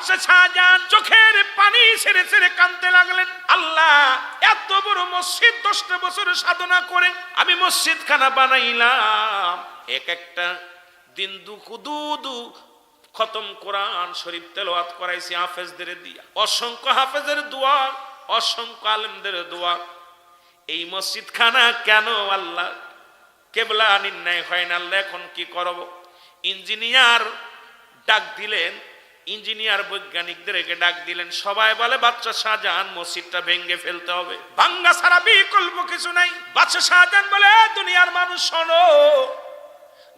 বাদশা শাহজাহান চোখের পানি ছেড়ে ছেড়ে কাঁদতে লাগলেন। আল্লাহ, এত বড় মসজিদ 10টা বছর সাধনা করে আমি মসজিদ খানা বানাইলাম, এক একটা দিন দুদু খতম কোরআন শরীফ তেলাওয়াত করাইছি হাফেজদের দিয়া, অসংখ্য হাফেজের দোয়া, অসংখ্য আলেমদের দোয়া। এই মসজিদ খানা কেন আল্লাহ কেবলা নির্ণয় হয় না? আল্লাহ এখন কি করব? ইঞ্জিনিয়ার ডাক দিলেন, ইঞ্জিনিয়ার বৈজ্ঞানিকদেরকে ডাক দিলেন। সবাই বলে বাদশা শাহজাহান মসজিদটা ভেঙে ফেলতে হবে, ভাঙ্গা ছাড়া বিকল্প কিছু নাই। বাদশা শাহজাহান বলে, দুনিয়ার মানুষ শোনো,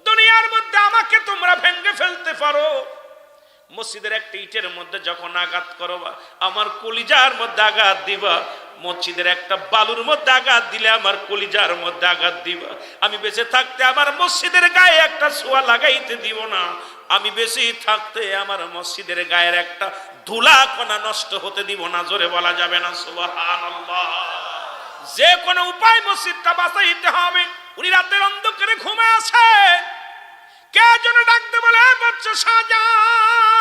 দুনিয়ার মধ্যে আমাকে তোমরা ভেঙে ফেলতে পারো, মসজিদের একটা ইটের মধ্যে যখন আঘাত করবা আমার কলিজার মধ্যে আঘাত দিবা, মসজিদের একটা বালুর মধ্যে আঘাত দিলে আমার কলিজার মধ্যে আঘাত দিবা। আমি বেঁচে থাকতে আমার মসজিদের গায়ে একটা ছোঁয়া লাগাইতে দিব না, আমি বেঁচে থাকতে আমার মসজিদের গায়ের একটা ধুলা কণা নষ্ট হতে দিব না। জোরে বলা যাবে না সুবহানাল্লাহ। যে কোনো উপায় মসজিদটা বাঁচাইতে হবে। উনি রাতের অন্ধকারে ঘুমে আছে, কে যেন ডাকতে বলে, বাদশা শাহজাহান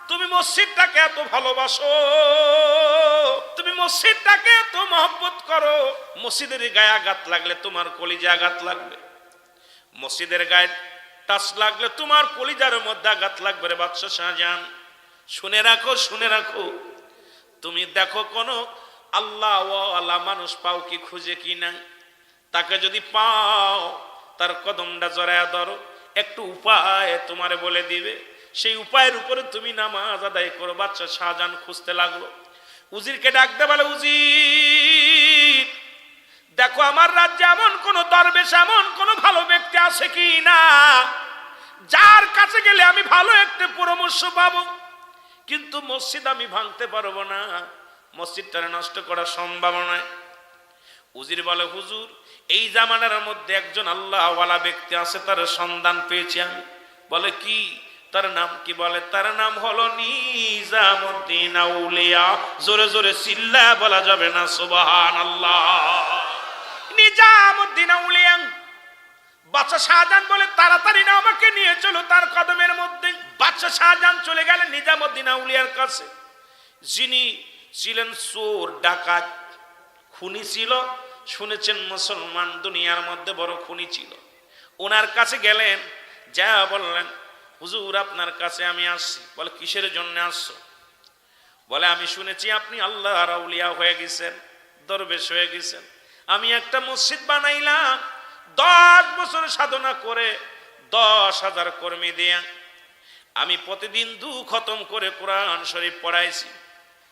তুমি মসজিদটাকে এত ভালোবাসো, তুমি মসজিদটাকে এত মহব্বত করো, মসজিদের গায়ে আঘাত লাগলে তোমার কলিজা আঘাত লাগবে, মসজিদের গায়ে টাচ লাগলে তোমার কলিজার মধ্যে আঘাত লাগবে রে বাদশা শাহজাহান। শুনে রাখো, শুনে রাখো, তুমি দেখো কোন আল্লাহ ওয়ালা মানুষ পাও কি খুঁজে কি না, তাকে যদি পাও তার কদমটা জড়ায়া ধরো, একটু উপায় তোমারে বলে দিবে, সেই উপায়ের উপরে তুমি নামাজ আদায় করো। বাদশা শাহজাহান খুঁজতে লাগলো, উজিরকে ডাকতে বলে, উজির দেখো আমার রাজ্যে এমন কোন দরবেশ, এমন কোন ভালো ব্যক্তি আছে কি না, যার কাছে গেলে আমি ভালো একটা পরামর্শ পাবো, কিন্তু মসজিদ আমি ভাঙতে পারবো না, মসজিদটা নষ্ট করা সম্ভব নয়। উজির বলে, হুজুর এই জামানার মধ্যে একজন আল্লাহওয়ালা ব্যক্তি আছে, তার সন্ধান পেয়েছি আমি। বলে কি, তার নাম কি? বলে তার নাম হলো নিজামুদ্দিন আউলিয়া। জোরে জোরে চিল্লা বলা যাবে না সুবহানাল্লাহ। নিজামুদ্দিন আউলিয়া। বাদশা শাহজাহান বলে, তাড়াতাড়ি না আমাকে নিয়ে চলো তার কদমের মধ্যে। বাদশা শাহজাহান চলে গেলেন নিজামুদ্দিন আউলিয়ার কাছে, যিনি ছিলেন চোর, ডাকাত, খুনি ছিল। শুনেছেন মুসলমান দুনিয়ার মধ্যে বড় খুনি ছিল। ওনার কাছে গেলেন, যা বললেন, হুজুর আপনার কাছে আমি আসছি। বলে কিসের জন্য আসছো? বলে আমি শুনেছি আপনি আল্লাহর আউলিয়া হয়ে গেছেন, দরবেশ হয়ে গেছেন। আমি একটা মসজিদ বানাইলাম 10 বছর সাধনা করে 10,000 কর্মী দিয়ে আমি প্রতিদিন 2 খতম করে কোরআন শরীফ পড়াইছি।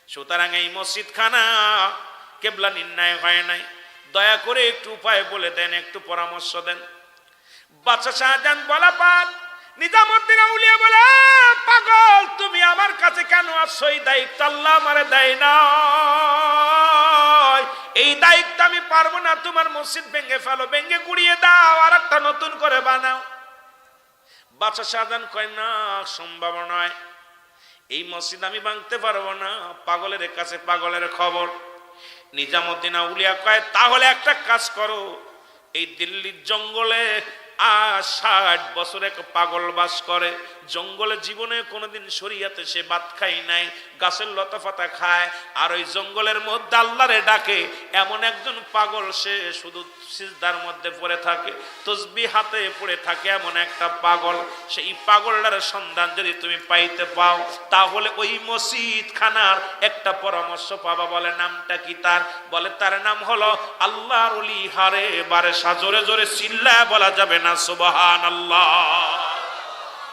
সুতরাং এই মসজিদ খানা কেবলা নির্ণয় হয় নাই, দয়া করে একটু উপায় বলে দেন, একটু পরামর্শ দেন। বাদশা শাহজাহান বলা পান। নিজামুদ্দিন আউলিয়া বলে, পাগল তুমি আমার কাছে কেন আসছো? এই দায়িত্ব আল্লাহ আমারে দেয় না, এই দায়িত্ব আমি পারবো না। তোমার মসজিদ ভেঙে ফেলো, ভেঙে গুড়িয়ে দাও, আর একটা নতুন করে বানাও। বাদশা শাহজাহান কয়, না সম্ভব নয়, এই মসজিদ আমি ভাঙতে পারবো না, পাগলের কাছে পাগলের খবর। নিজামুদ্দিন আউলিয়া কয়, তাহলে একটা কাজ করো, এই দিল্লির জঙ্গলে 60 বছর এক পাগল বাস করে। জঙ্গলে জীবনে কোনোদিন শরীয়তে সে ভাত খাই নাই, গাছের লতা পাতা খায়, আর ওই জঙ্গলের মধ্যে আল্লাহরে ডাকে। এমন একজন পাগল, সে শুধু সিজদার মধ্যে পড়ে থাকে, তসবিহ হাতে পড়ে থাকে, এমন একটা পাগল। সেই পাগলটার সন্ধান যদি তুমি পাইতে পাও, তাহলে ওই মসজিদ খানার একটা পরামর্শ পাবা। বলে নামটা কি তার? বলে তার নাম হলো আল্লাহর ওলি হারে বারেশা। জোরে জোরে চিল্লা বলা যাবে না সুবহানাল্লাহ।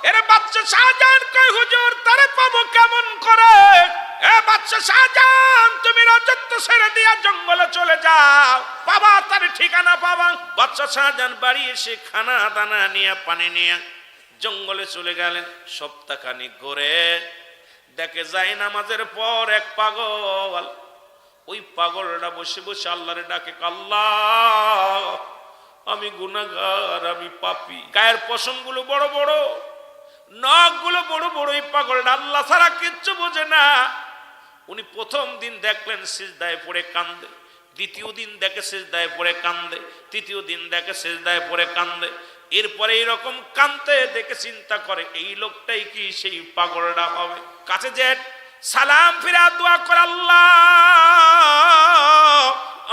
এরে বাদশা শাহজাহান কয়, হুজুর তারে পাবো কেমন করে? এ বাদশা শাহজাহান তুমি রাজত্ব ছেড়ে দিয়া জঙ্গলে চলে যাও, বাবা তার ঠিকানা পাবা। বাদশা শাহজাহান বাড়ি এসে খানা দানা নিয়ে পানি নিয়ে জঙ্গলে চলে গেলেন। সপ্তাহখানিক ঘুরে দেখে যায় নামাজের পর এক পাগল, ওই পাগলটা বসে বসে আল্লাহরে ডাকে, আল্লাহ আমি গুনাহগার, আমি পাপী। গায়ের পশমগুলো বড় বড়, নখগুলো বড় বড়। এই পাগলটা আল্লাহ ছাড়া কিচ্ছু বোঝে না। উনি প্রথম দিন দেখলেন সিজদায় পড়ে কান্দে, দ্বিতীয় দিন দেখে সিজদায় পড়ে কান্দে, তৃতীয় দিন দেখে সিজদায় পড়ে কান্দে। এরপরে এইরকম কানতে দেখে চিন্তা করে এই লোকটাই কি সেই পাগলটা হবে। কাছে যে সালাম ফিরা দোয়া করে, আল্লাহ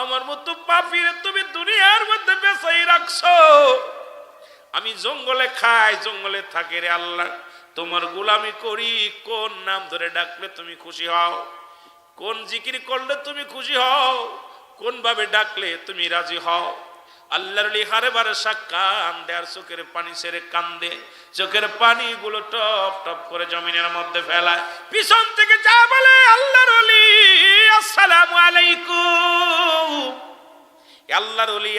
আমার মতো পাপীর তুমি দুনিয়ার মধ্যে বেঁচেই রাখছো, আমি জঙ্গলে খাই জঙ্গলে থাকি রে আল্লাহ, তোমার গোলামি করি, কোন নাম ধরে ডাকলে তুমি খুশি হও, কোন জিকির করলে তুমি খুশি হও, কোন ভাবে ডাকলে তুমি রাজি হও। আল্লাহর লিহারে বারে কান দেয়ার চোখের পানি ছেড়ে কান্দে, চোখের পানি গুলো টপ টপ করে জমিনের মধ্যে ফেলায়। পিছন থেকে যা বলে আল্লাহর ওলি আসসালামু আলাইকুম, আল্লাহর ওলি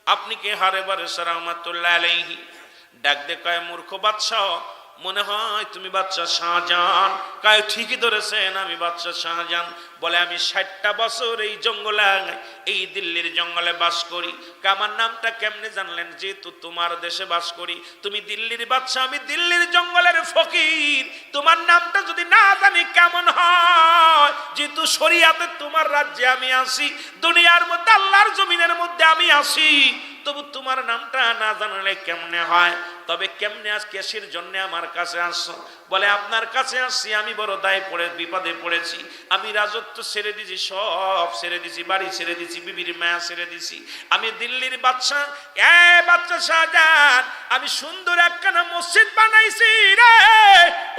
আপনি কে হারে বারে রাহমাতুল্লাহ আলাইহি। ডাক দে কয় মূর্খ বাদশাহ, মনে হয় তুমি বাদশা শাহজাহান। কয় ঠিকই ধরেছেন, আমি বাদশা শাহজাহান। বলে আমি 60টা বছর এই জঙ্গলে, এই দিল্লির জঙ্গলে বাস করি। আমার নামটা কেমনে জানলেন? যেহেতু তোমার দেশে বাস করি, তুমি দিল্লির বাদশা, আমি দিল্লির জঙ্গলের ফকির, তোমার নামটা যদি না জানি কেমন হয়? যেহেতু শরিয়াতে তোমার রাজ্যে আমি আসি, দুনিয়ার মধ্যে আল্লাহর জমিনের মধ্যে আমি আসি, তবু তোমার নামটা না জানলে কেমনে হয়? তবে কেমনে আজ কেসের জন্য আমার কাছে আসছো? বলে আপনার কাছে আসছি, আমি বড় দায় পড়ে বিপদে পড়েছি, আমি রাজত্ব ছেড়ে দিছি, সব ছেড়ে দিছি, বাড়ি ছেড়ে দিছি, বিবির মায়া ছেড়ে দিছি, আমি দিল্লির বাদশা, বাদশা শাহজাহান, আমি সুন্দর একখানা মসজিদ বানাইছি রে।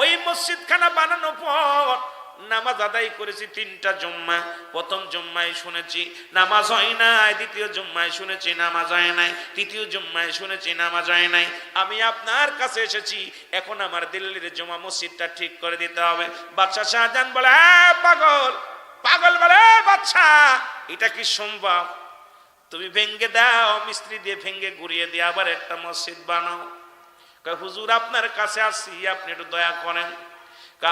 ওই মসজিদ খানা বানানোর পর নামাজ আদায় করেছি 3টা জুম্মা। প্রথম জুম্মায় শুনেছি নামাজ হয় নাই, দ্বিতীয় জুম্মায় শুনেছি নামাজ হয় নাই, তৃতীয় জুম্মায় শুনেছি নামাজ হয় নাই। আমি আপনার কাছে এসেছি, এখন আমার দিল্লির জুমা মসজিদটা ঠিক করে দিতে হবে। বাদশা শাহজাহান বলে পাগল, পাগল বলে বাদশা এটা কি সম্ভব? তুমি ভেঙ্গে দাও, মিস্ত্রি দিয়ে ভেঙ্গে গুড়িয়ে দিয়ে আবার একটা মসজিদ বানাও। হুজুর আপনার কাছে আসছি, আপনি একটু দয়া করেন,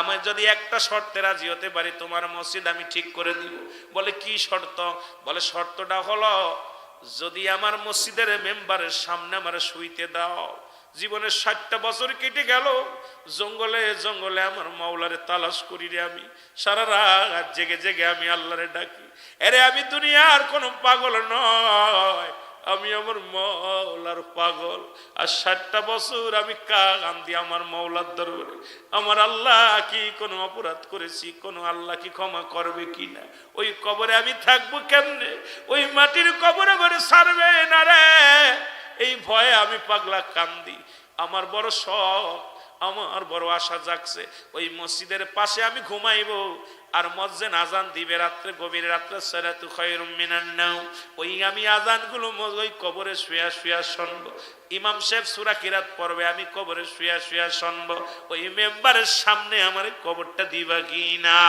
আমি যদি একটা শর্তে রাজি হতে পারি তোমার মসজিদ আমি ঠিক করে দিব। বলে কি শর্ত? বলে শর্তটা হলো যদি আমার মসজিদের মেম্বারের সামনে আমার শুইতে দাও। জীবনের 60টা বছর কেটে গেল, জঙ্গলে জঙ্গলে আমার মাওলারে তালাশ করি রে, আমি সারা রাত জেগে জেগে আমি আল্লাহরে ডাকি। আরে আমি দুনিয়ার কোনো পাগল নয়, আমি আমার মাওলার পাগল। আর 60টা বছর আমি কান্দি আমার মাওলার দরবারে, আমার আল্লাহ কি কোনো অপরাধ করেছি? কোনো আল্লাহ কি ক্ষমা করবে কি না? ওই কবরে আমি থাকবো কেমনে? ওই মাটির কবরে ঘরে ছাড়বে না রে, এই ভয়ে আমি পাগলা কান্দি। আমার বড় শখ, আমার বড় আশা জাগছে, ওই মসজিদের পাশে আমি ঘুমাইবো, আর মসজিদ আজান দিবে রাত্রে, গভীর রাত্রে, সালাতু খায়রুম মিনান নাওম, ওই আমি আজানগুলো ওই কবরে শুয়া শুয়া শুনবো। ইমাম সাহেব সূরা কিরাত পড়বে, আমি কবরে শুয়া শুয়া শুনবো। ওই মেম্বারের সামনে আমার কবরটা দিবা কি না?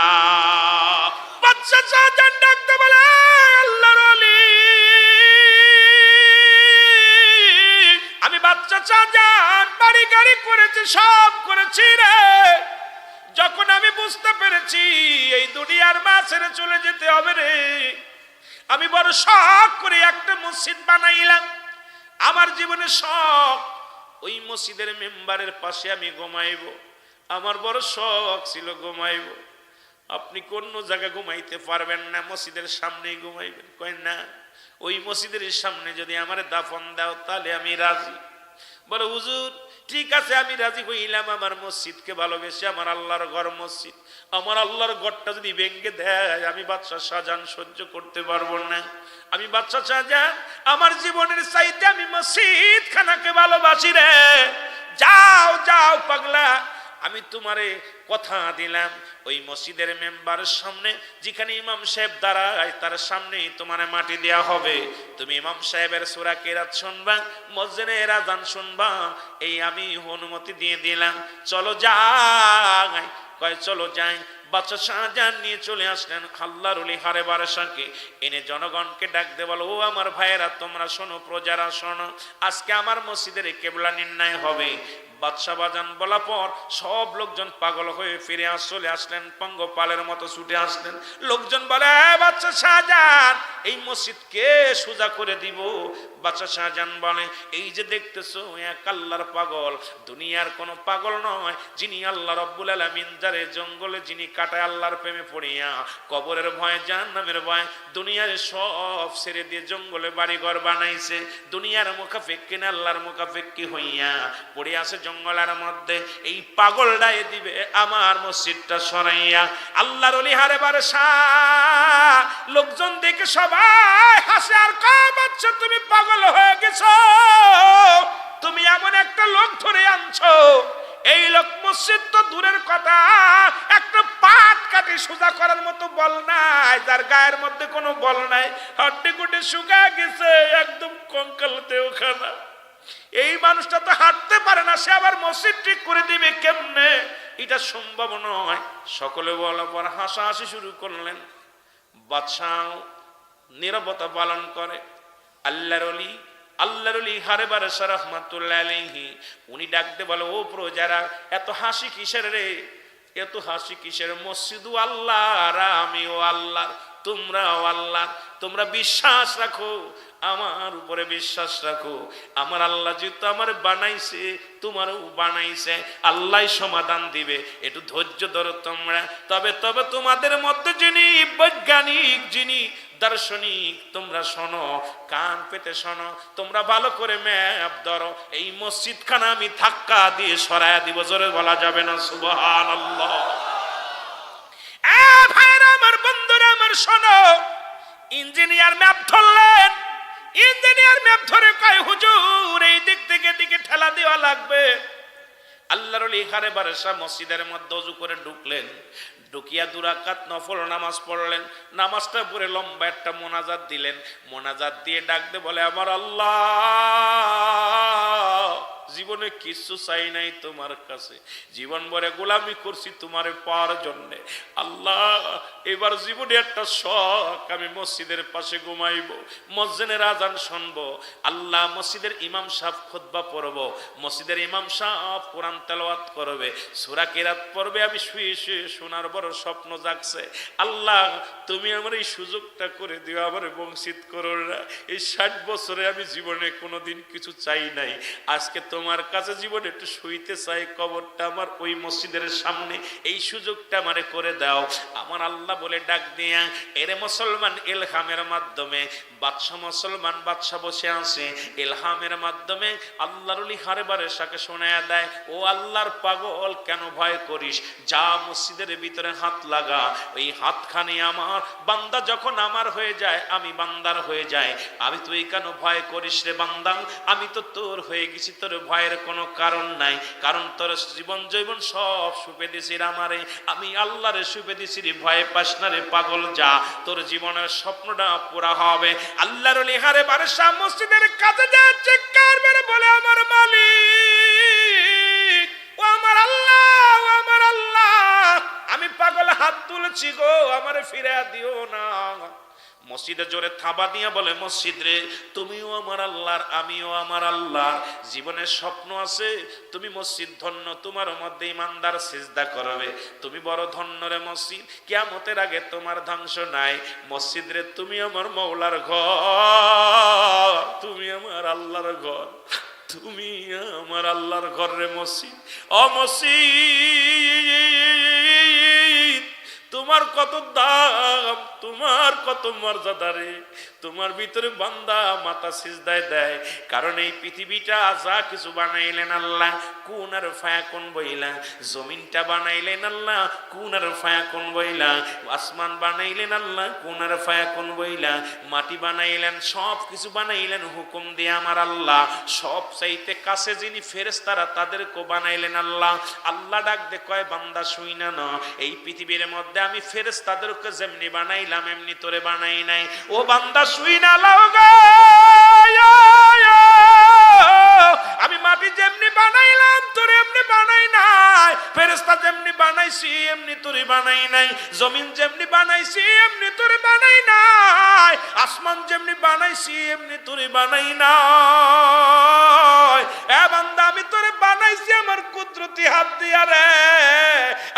বাদশা শাহজাহান ডাকতে বলে আল্লাহর ওলি, আমি বাদশা শাহজাহান বাড়ি গাড়ি করেছি, সব করেছি রে। যখন আমি বুঝতে পেরেছি এই দুনিয়ার মা ছেড়ে চলে যেতে হবে রে, আমি বড় শখ করে একটা মসজিদ বানাইলাম। আমার জীবনে শখ ওই মসজিদের মেম্বারের পাশে আমি ঘুমাইব, আমার বড় শখ ছিল ঘুমাইব। আপনি কোন জায়গায় ঘুমাইতে পারবেন না, মসজিদের সামনেই ঘুমাইবেন। কয় না, ওই মসজিদের সামনে যদি আমার দাফন দাও তাহলে আমি রাজি। বলে হুজুর ঠিক আছে আমি রাজি হইলাম, আমার মসজিদকে ভালোবেসে, আমার আল্লাহর ঘর মসজিদ, আমার আল্লাহর ঘরটা যদি ভেঙ্গে দেয় আমি বাদশা শাহজাহান সহ্য করতে পারবো না। আমি বাদশা শাহজাহান আমার জীবনের চাইতে আমি মসজিদ খানাকে ভালোবাসি রে। যাও যাও পাগলা, আমি তোমারে কথা দিলাম ওই মসজিদের মেম্বারের সামনে যেখানে ইমাম সাহেব দাঁড়ায় তার সামনেই তোমার মাটি দেয়া হবে। তুমি ইমাম সাহেবের সূরা কিরাত শুনবা, মসজিদের আযান শুনবা, এই আমি অনুমতি দিয়ে দিলাম। চলো যাই। কয় চলো যাই। বাদশা শাহজাহান নিয়ে চলে আসলেন আল্লাহর ওলি হারে বারাসাকে, এনে জনগণকে ডাক দে বলো, ও আমার ভাইয়েরা তোমরা শোনো, প্রজারা শোনো, আজকে আমার মসজিদের কিবলা নির্ণয় হবে। বাদশা বাজান বলা পর সব লোকজন পাগল হয়ে ফিরে চলে আসলেন, পঙ্গপালের মতো ছুটে আসলেন। লোকজন বলে, বাদশা শাহজাহান এই মসজিদ কে সোজা করে দিব? বাদশা শাহজাহান বলে, এই যে দেখতেছো এক আল্লাহর পাগল, দুনিয়ার কোনো পাগল নয়, যিনি আল্লাহ রব্বুল আলামিন যারে জঙ্গলে যিনি কাটায় আল্লাহর প্রেমে পড়িয়া কবরের ভয় জাহান্নামের ভয় দুনিয়ার সব ছেড়ে দিয়ে জঙ্গলে বাড়িঘর বানাইছে, দুনিয়ার মুখাফেক্কি না আল্লাহর মুখাফেক্কি হইয়া পড়ে আছে জঙ্গলের মধ্যে, এই পাগলটাই দিবে আমার মসজিদটা সরাইয়া। আল্লাহর ওলি হারে বারসা লোকজন দেখে সবাই হাসে আর কয়, বাচ্চা তুমি পাগল হয়ে গেছো, তুমি এমন একটা লোক ধরে আনছো, এই লোক মসজিদ তো দূরের কথা একটা পাট কাটি সোজা করার মতো বল নাই, যার গায়ের মধ্যে কোনো বল নাই, হাড্ডি গুড্ডি শুকায় গেছে, একদম কঙ্কাল দেহখানা, এই মানুষটা তো হাঁটতে পারে না, সে আবার মসজিদ ঠিক করে দিবে কেমনে? এটা সম্ভব নয়। সকলে বলার পর হাসাহাসি শুরু করলেন। বাদশাহ নীরবতা পালন করে। আল্লাহর ওলি হারে বারসা রাহমাতুল্লাহ আলাইহি উনি ডাকতে বলে, ও প্রজারা এত হাসি কিসের রে, এত হাসি কিসের? মসজিদও আল্লাহ আর আমিও আল্লাহ, তোমরাও আল্লাহ, তোমরা বিশ্বাস রাখো, আমার উপরে বিশ্বাস রাখো, আমার আল্লাহ যেহেতু আমার বানাইছে তোমারও বানাইছে, আল্লাহ সমাধান দিবে, একটু ধৈর্য ধরো তোমরা। তবে তোমাদের মধ্যে যিনি বৈজ্ঞানিক, যিনি দার্শনিক, তোমরা শোনো, কান পেতে শোনো, তোমরা ভালো করে ম্যাপ ধরো, এই মসজিদ খানা আমি ধাক্কা দিয়ে সরায়া দিব। জোরে বলা যাবে না সুবহানাল্লাহ? ভাইরা আমার, বন্ধুরা আমার, শোনো, ইঞ্জিনিয়ার ম্যাপ ধরলেন, ইঞ্জিনিয়ার ম্যাপ ধরে কয়, হুজুর এই দিক থেকে দিকে ঠেলা দেওয়া লাগবে। আল্লাহর ওলি হারে বারসা মসজিদের মধ্যে ওযু করে ঢুকলেন, ঢুকিয়া 2 রাকাত নফল নামাজ পড়লেন, নামাজটা পড়ে লম্বা একটা মোনাজাত দিলেন, মোনাজাত দিয়ে ডাকতে বলে, আমার আল্লাহ জীবনে কিছু চাই নাই তোমার কাছে, জীবন ভরে গোলামি করছি তোমারে পাওয়ার জন্যে, আল্লাহ এবার জীবনে একটা শখ, আমি মসজিদের পাশে ঘুমাইব, মসজিদের আজান শুনবো, আল্লাহ মসজিদের ইমাম সাহেব খুতবা পড়ব, মসজিদের ইমাম সাহেব কোরআন তেলাওয়াত করবে, সূরা কিরাত পড়বে, আমি শুয়ে শুয়ে শোনার বড় স্বপ্ন জাগছে, আল্লাহ তুমি আমার এই সুযোগটা করে দিও, আমার বঞ্চিত করো না, এই 60 বছরে আমি জীবনে কোনোদিন কিছু চাই নাই, আজকে তোমার কাছে জীবনে একটু শুইতে চাই, কবরটা আমার ওই মসজিদের সামনে, এই সুযোগটা আমারে করে দাও। আমার আল্লাহ বলে ডাক দিয়া, এরে মুসলমান, ইলহামের মাধ্যমে বাদশা, মুসলমান বাদশা বসে আছে, ইলহামের মাধ্যমে আল্লাহর ওলি হারে বারসাকে শোনায়া দেয়, ও আল্লাহর পাগল কেন ভয় করিস, যা মসজিদের ভিতরে হাত লাগা, ওই হাতখানি আমার, বান্দা যখন আমার হয়ে যায় আমি বান্দার হয়ে যায়, আমি তুই কেন ভয় করিস রে বান্দা, আমি তো তোর হয়ে গেছি, তোর ভয়ের কোনো কারণ নাই, কারণ তোর জীবন জৈবন সব সুপে দিছিস আমারে, আমি আল্লাহরে সুপে দিছি রে, ভয় পাস না রে পাগল, যা তোর জীবনের স্বপ্নটা পুরা হবে। আল্লাহর ওলি হারে বারসা মসজিদের কাছে যায়, চিৎকার মেরে বলে, আমার মালিক, ও আমার আল্লাহ, ও আমার আল্লাহ, আমি পাগল হাত তুলেছি গো, আমারে ফিরে দিও না। মসজিদে জোরে থাবা দিয়া বলে, মসজিদ রে তুমিও আমার আল্লাহর, আমিও আমার আল্লাহর, জীবনের স্বপ্ন আছে, তুমি মসজিদ ধন্য, তোমার মধ্যে ইমানদার সিজদা করবে, তুমি বড় ধন্য রে মসজিদ, কিয়ামতের আগে তোমার ধ্বংস নাই, মসজিদ রে তুমি আমার মওলার ঘর, তুমি আমার আল্লাহর ঘর, তুমি আমার আল্লাহর ঘর রে মসজিদ, ও মসজিদ তোমার কত দাম, তোমার কত মর্যাদা রে, তোমার ভিতরে বান্দা মাথা সিজদায় দেয়, কারণ এই পৃথিবীটা যা কিছু বানাইলেন আল্লাহ কুন আর ফায়াকুন বইলা, জমিনটা বানাইলেন আল্লাহ কুন আর ফায়াকুন বইলা, আসমান বানাইলেন আল্লাহ কুন আর ফায়াকুন বইলা, মাটি বানাইলেন, সব কিছু বানাইলেন হুকুম দিয়ে আমার আল্লাহ, সব চাইতে কাছে যিনি ফেরেশতারা তাদেরকে বানাইলেন আল্লাহ। আল্লাহ ডাক দে কয়, বান্দা শুই না, এই পৃথিবীর মধ্যে আমি ফেরেশতাদেরকে যেমনি বানাইলাম এমনি তোরে বানাই নাই, ও বান্দা শুই না লাও গো, আমি মাটি যেমনি বানাইলাম তোর এমনি বানাই নাই, ফেরেশতা যেমনি বানাইছি এমনি তোরে বানাই নাই, জমিন যেমনি বানাইছি এমনি তোরে বানাই নাই, আসমান যেমনি বানাইছি এমনি তোরে বানাই নাই। এ বান্দা আমি তোরে বানাইছি আমার কুদরতি হাত দিয়া রে।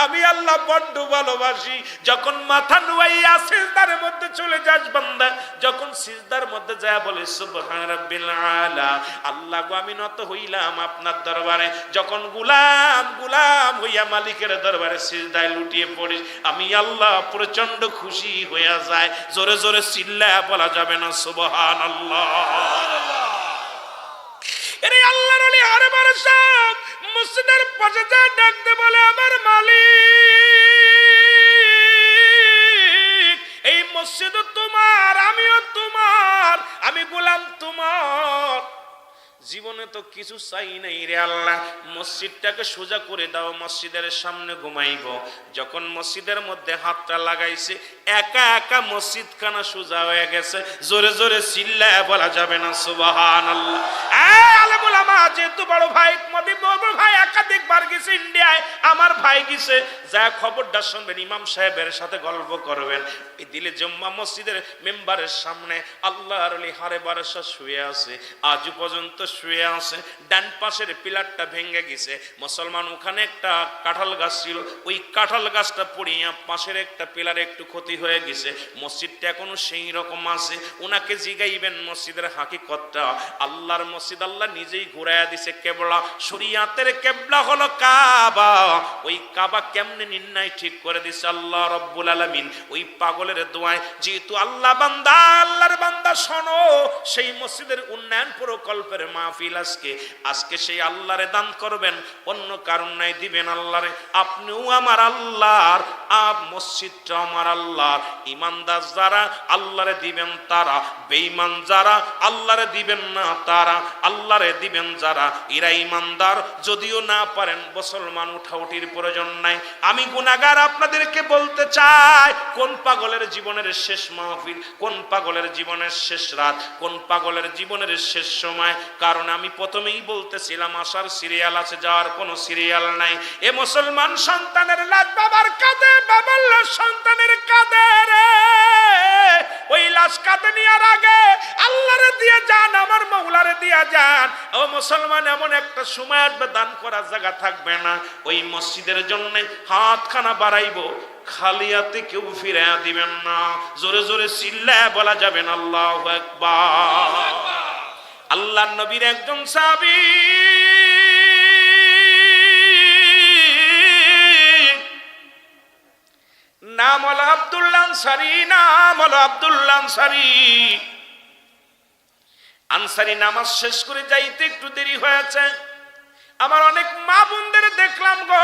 আমি আল্লাহ বড্ড ভালোবাসি। যখন মাথা নুয়াইয়া সিজদার মধ্যে চলে যাস বান্দা, যখন সিজদার মধ্যে যায় বলে সুবহান রাব্বিল আলা, আল্লাহ গো আমি নত হইলাম আপনার দরবারে। যখন গোলাম গোলাম হইয়া মালিকের দরবারে সিজদায় লুটিয়ে পড়িস, আমি আল্লাহ প্রচন্ড খুশি হইয়া যায়। জোরে জোরে চিল্লায়া বলা যাবে না সুবহানাল্লাহ। এরে আল্লাহর ওলি আরে বড় সব মসজিদের পাশে যা ডাকতে বলে আমার মালিক, এই মসজিদ তোমার, আমিও তোমার, আমি গোলাম তোমার। জীবনে তো কিছু চাই নাই রে আল্লাহ, মসজিদটাকে সোজা করে দাও, মসজিদের সামনে ঘুমাইব। যখন মসজিদের মধ্যে হাতটা লাগাইছে একা একা মসজিদ খানা সোজা হয়ে গেছে। জোরে জোরে চিল্লায় বলা যাবে না সুবহানাল্লাহ। আলেমুল আমা যেহেতু বড় ভাই বড় ভাই একাধিকবার গেছে ইন্ডিয়ায়, আমার ভাই গেছে, যা খবরটা শুনবেন, ইমাম সাহেবের সাথে গল্প করবেন। এই দিলে জম্মা মসজিদের মেম্বারের সামনে আল্লাহর ওলি হারে বারসা শুয়ে আছে, আজ পর্যন্ত শুয়ে আছে। ডান পাশের পিলারটা ভেঙে গেছে। মুসলমান ওখানে একটা কাঁঠাল গাছ ছিল, ওই কাঁঠাল গাছটা পড়িয়া পাশের একটা পিলারে একটু ক্ষতি হয়ে গেছে। মসজিদটা এখনো সেই রকম আছে। ওনাকে জিগাইবেন মসজিদের হাকিকতটা। আল্লাহর মসজিদ আল্লাহ নিজেই ঘুরাইয়া দিছে কেবলা। শরিয়াতের কেবলা হলো কাবা। ওই কাবা কেমনে নির্ণয় ঠিক করে দিছে আল্লাহ রব্বুল আলামিন ওই পাগলের দোয়ায়। যেহেতু আল্লাহ বান্দা, আল্লাহর বান্দা শোনো, সেই মসজিদের উন্নয়ন প্রকল্পের মাহফিল আজকে সেই আল্লাহরে দান করবেন, অন্য কারণ নাই, দিবেন আল্লাহরে। আপনিও আমার আল্লাহর, মসজিদটা আমার আল্লাহর। ইমানদার যারা আল্লাহরে দিবেন তারা, বেঈমান যারা আল্লাহরে দিবেন না তারা। আল্লাহরে দিবেন যারা এরা ইমানদার। যদিও না পারেন মুসলমান উঠাউঠির প্রয়োজন নাই। আমি গুনাহগার আপনাদেরকে বলতে চাই, কোন পাগলের জীবনের শেষ মাহফিল, কোন পাগলের জীবনের শেষ রাত, কোন পাগলের জীবনের শেষ সময়। কারণ আমি প্রথমেই বলতেছিলাম আসার সিরিয়াল আছে, যাওয়ার কোনো সিরিয়াল নাই। এ মুসলমান সন্তানের লাশ বাবার কাঁধে, বাবার লাশ সন্তানের কাঁধে রে। ওই লাশ কাঁধে নেওয়ার আগে আল্লাহরে দিয়ে যান, আমার মওলারে দিয়ে যান। ও মুসলমান, এমন একটা সময় আসবে দান করার জায়গা থাকবে না। ওই মসজিদের জন্য হাতখানা বাড়াইবো, খালি হাতে কেউ ফিরে দিবেন না। জোরে জোরে চিল্লায় বলা যাবেন আল্লাহু আকবার। আল্লাহর নবীর একজন সাহাবী নাম হলো আব্দুল্লাহ আনসারী, নাম হলো আব্দুল্লাহ আনসারী। আনসারী নামাজ শেষ করে যাইতে একটু দেরি হয়েছে। আমার অনেক মা বোনদের দেখলাম গো,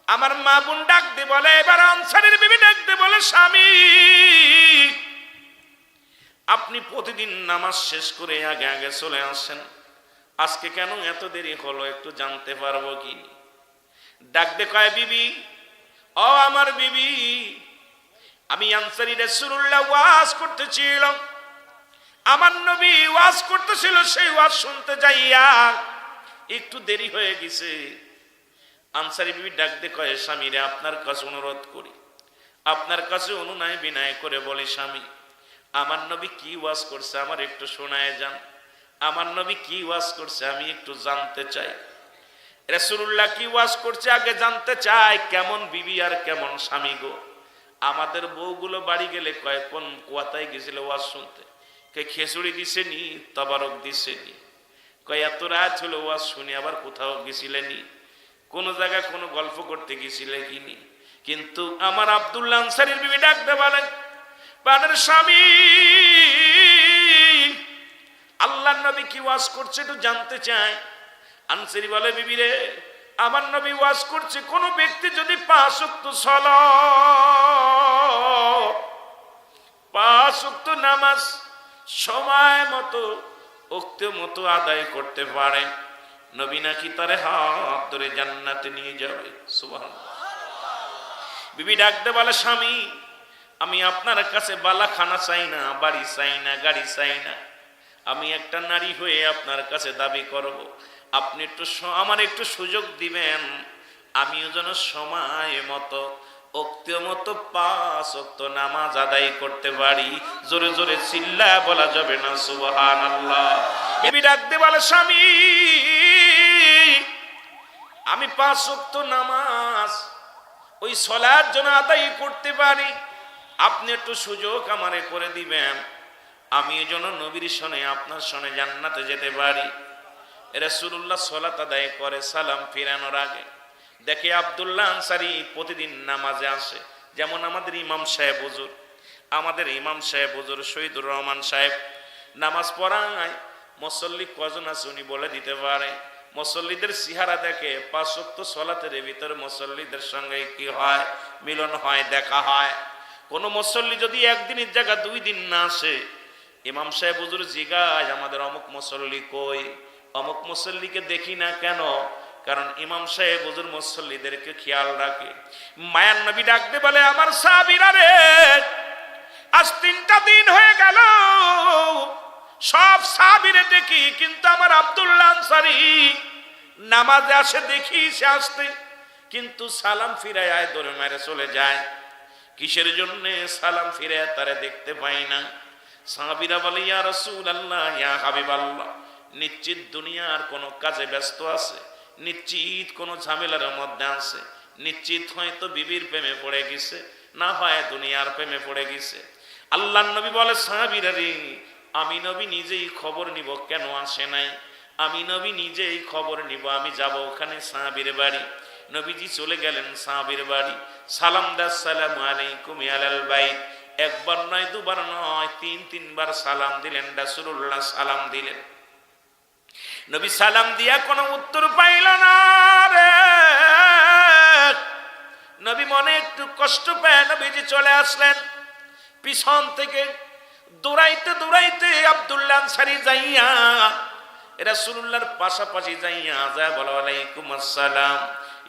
আমার মা বোন ডাক দিয়ে বলে, এবার আনসারীর বিবি ডাক দিয়ে বলে, স্বামী আপনি প্রতিদিন নামাজ শেষ করে আগে আগে চলে আসেন, আজকে কেন এত দেরি হলো একটু জানতে পারবো কি? ডাক দে কয়, বিবি, ও আমার বিবি, আমি আনসারী রাসূলুল্লাহ ওয়াজ করতেছিলাম, আমার নবী ওয়াজ করতেছিল, সেই ওয়াজ শুনতে যাইয়া একটু দেরি হয়ে গেছে। আনসারী বিবি ডাক দে কয়, স্বামী রে, আপনার কাছে অনুরোধ করি, আপনার কাছে অনুনয় বিনয় করে বলি, স্বামী আমার নবী কি ওয়াজ করছে আমার একটু শোনায় যান। আমার নবী কি ওয়াজ করছে আমি একটু জানতে চাই। রাসূলুল্লাহ কি ওয়াজ করছে আগে জানতে চাই। কেমন বিবি আর কেমন স্বামী গো। আমাদের বউগুলো বাড়ি গেলে কয়, কোন কোয়াতায় গেছিল ওয়াজ শুনতে? কে খিচুড়ি দিছেনি, তবারক দিছেনি? কয় এত রাত হলো ওয়াজ শুনি, আবার কোথাও গেছিলেনি? কোন জায়গায় কোনো গল্প করতে গেছিলে কিনি? কিন্তু আমার আব্দুল্লাহ আনসারীর বিবি ডাকতে বলেন, বানের স্বামী, আল্লাহর নবী কি ওয়াজ করছে একটু জানতে চাই। আনসারী বলে, বিবি রে, আমার নবী ওয়াজ করছে, কোন ব্যক্তি যদি 5 ওয়াক্ত সালাত, 5 ওয়াক্ত নামাজ সময় মতো ওক্ত মতো আদায় করতে পারে, নবী নাকি তারে হাত ধরে জান্নাতে নিয়ে যাবে। সুবহানাল্লাহ। বিবি ডাকতে বলে, স্বামী আমি আপনার কাছে বালাখানা চাই না, বাড়ি চাই না, গাড়ি চাই না, আমি একটা নারী হয়ে আপনার কাছে দাবি করব, আপনি একটু আমার একটু সুযোগ দিবেন, আমিও যেন সময় মতো ওক্ত মতো 5 ওয়াক্ত নামাজ আদায় করতে পারি। জোরে জোরে চিল্লা বলা যাবে না সুবহানাল্লাহ? বিবি ডাকতে বলে, স্বামী আমি 5 ওয়াক্ত নামাজ ওই সালাত যেন আদায় করতে পারি, আপনি একটু সুযোগ আমারে করে দিবেন, আমি যেন নবীর সনে আপনার সনে জান্নাতে যেতে পারি। রাসূলুল্লাহ সালাত আদায় করে সালাম ফিরানোর আগে দেখে আব্দুল্লাহ আনসারী প্রতিদিন নামাজে আসে। যেমন আমাদের ইমাম সাহেব হুজুর, শহীদুর রহমান সাহেব নামাজ পড়ায়, মুসল্লি কজন আছে উনি বলে দিতে পারে। মুসল্লিদের চেহারা দেখে 5 ওয়াক্ত সালাতের ভিতরে মুসল্লিদের সঙ্গে কি হয়, মিলন হয়, দেখা হয়। কোন মুসল্লি যদি একদিনের জায়গা 2 দিন না আসে, ইমাম সাহেব হুজুর জিগায় আমাদের অমুক মুসল্লি কই, অমুক মুসল্লিকে দেখি না কেন? কারণ ইমাম সাহেব হুজুর মুসল্লিদেরকে খেয়াল রাখে। মায়ার নবী ডাকতে বলে, আমার সাহাবীরা রে, আজ 3টা দিন হয়ে গেল সব সাহাবীরে দেখি, কিন্তু আমার আব্দুল্লাহ আনসারী নামাজে আসে দেখি সে আসতে, কিন্তু সালাম ফিরায় ধরে মেরে চলে যায়। কিসের জন্য সালাম ফিরায় তারে দেখতে পাই না? সাহাবীরা বলে, ইয়া রাসূলুল্লাহ, ইয়া হাবিবাল্লাহ, নিশ্চিত দুনিয়ার কোনো কাজে ব্যস্ত আছে, নিশ্চিত কোনো ঝামেলার মধ্যে আছে, নিশ্চিত হয়তো বিবির প্রেমে পড়ে গেছে, না হয় দুনিয়ার প্রেমে পড়ে গেছে। আল্লাহর নবী বলে, সাহাবীরা রে, আমি নবী নিজেই খবর নিব কেন আসে নাই, আমি নবী নিজেই খবর নিব, আমি যাব ওখানে সাহাবীর বাড়ি। নবীজি চলে গেলেন সাহাবীর বাড়ি, সালাম দা, আসসালামু আলাইকুম আলাল বাইত। একবার নয়, দুবার নয়, 3বার সালাম দিলেন। রাসূলুল্লাহ সালাম দিলেন, নবী সালাম দিয়া কোনো উত্তর পাইল না রে। নবী মনে একটু কষ্ট পেয়ে নবীজি চলে আসলেন। পিছন থেকে দৌড়াইতে দৌড়াইতে আব্দুল্লাহ আনসারী যাইয়া রাসূলুল্লাহর পাশাপাশি যাইয়া যায় বলে, ওয়ালাইকুম আসসালাম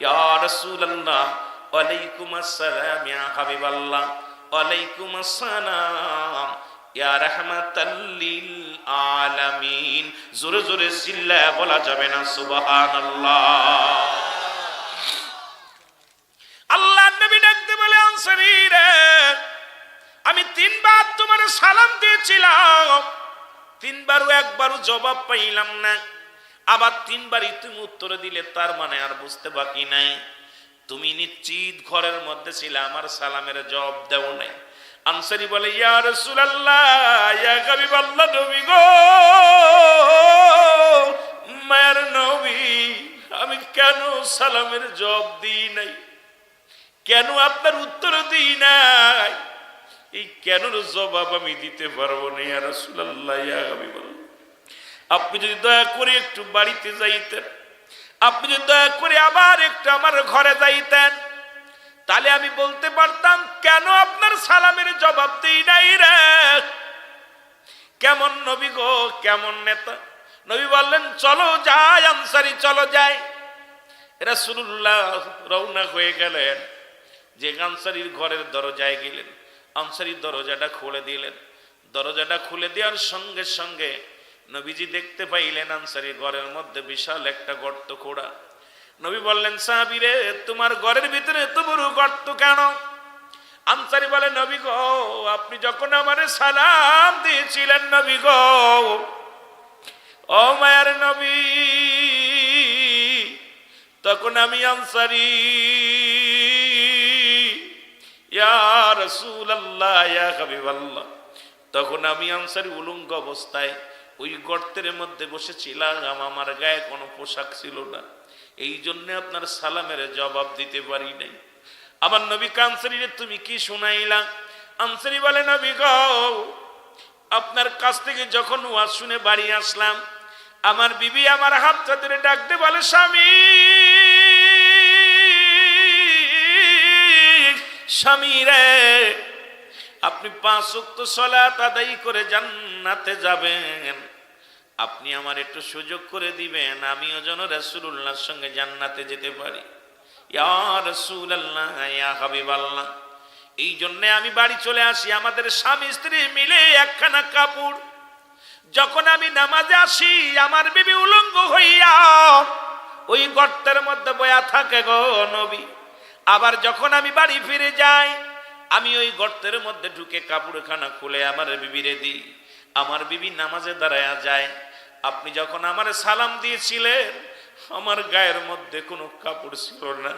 ইয়া রাসূলুল্লাহ, ওয়ালাইকুম আসসালাম ইয়া হাবিবাল্লাহ, ওয়ালাইকুম আসসালাম ইয়া রাহমাতাল লিল আলামিন। জোরে জোরে চিল্লা বলা যাবে না সুবহানাল্লাহ? আল্লাহর নবী ডাকতে বলে, আনসারী রে, আমি 3বার তোমার সালাম দিয়েছিলাম, 3বারও একবারও জবাব পাইলাম না, আবার 3বারই তুমি উত্তর দিলে, তার মানে আর বুঝতে বাকি নাই তুমি নিশ্চিত ঘরের মধ্যে ছিলে, আমার সালামের জবাব দেও নাই। আনসারী বলে, ইয়া রাসূলুল্লাহ, ইয়া হাবিবাল্লাহ, নবী গো, মায়ের নবী, আমি কেন সালামের জবাব দিই নাই, কেন আপনার উত্তর দিই নাই, এই কেন জবাব আমি দিতে পারবো না ইয়া রাসূলুল্লাহ, ইয়া হাবিবাল্লাহ। আপনি যদি দয়া করে একটু বাড়িতে যাইতেন, আপনি যদি দয়া করে আবার একটু আমার ঘরে যাইতেন, তাহলে আমি বলতে পারতাম কেন আপনার সালামের জবাব দিই নাই রে। কেমন নবী গো, কেমন নেতা। নবী বললেন, চলো যাই আনসারী, চলো যাই। রাসূলুল্লাহ রওনা হয়ে গেলেন, যে আনসারীর ঘরের দরজায় গেলেন, আনসারীর দরজাটা খুলে দিলেন। দরজাটা খুলে দেওয়ার সঙ্গে সঙ্গে নবীজি দেখতে পাইলেন আনসারীর ঘরের মধ্যে বিশাল একটা গর্ত খোঁড়া। নবী বললেন, সাহাবী রে, তোমার ঘরের ভিতরে এত বড় গর্ত কেন? আনসারী বলে, নবী গো, আপনি যখন আমারে সালাম দিয়েছিলেন নবী গো, ও মায়ার নবী, তখন আমি আনসারী, ইয়া রাসূলুল্লাহ, ইয়া হাবিবাল্লাহ, তখন আমি আনসারী উলঙ্গ অবস্থায় ওই গর্তের মধ্যে বসেছিলাম, আমার গায়ে কোনো পোশাক ছিল না, এই জন্য আপনার সালামের জবাব দিতে পারি নাই। আমার নবী আনসারী রে, তুমি কি শুনাইলা? আনসারী বলে, নবী গো, আপনার কাছ থেকে যখন ওয়াজ শুনে বাড়ি আসলাম, আমার বিবি আমার হাতটা ধরে ডাকতে বলে, স্বামী, স্বামী রে, আপনি 5 ওয়াক্ত সালাত আদায় করে জান্নাতে যাবেন, আপনি আমার একটু সুযোগ করে দিবেন, আমিও যেন রাসূলুল্লাহর সঙ্গে জান্নাতে যেতে পারি। ইয়া রাসূলুল্লাহ, ইয়া হাবিবাল্লাহ, এই জন্য আমি বাড়ি চলে আসি। আমাদের স্বামী স্ত্রী মিলে একখানা কাপড় যখন আমি নামাজে আসি আমার বিবি উলঙ্গ হইয়া ওই গর্তের মধ্যে বয়া থাকে গো নবী। আবার যখন আমি বাড়ি ফিরে যাই আমি ওই গর্তের মধ্যে ঢুকে কাপড়খানা খুলে আমার বিবিরে দিই। আমার বিবি নামাজে দাঁড়ায়া যায়। আপনি যখন আমার সালাম দিয়েছিলেন আমার গায়ের মধ্যে কোনো কাপড় ছিল না,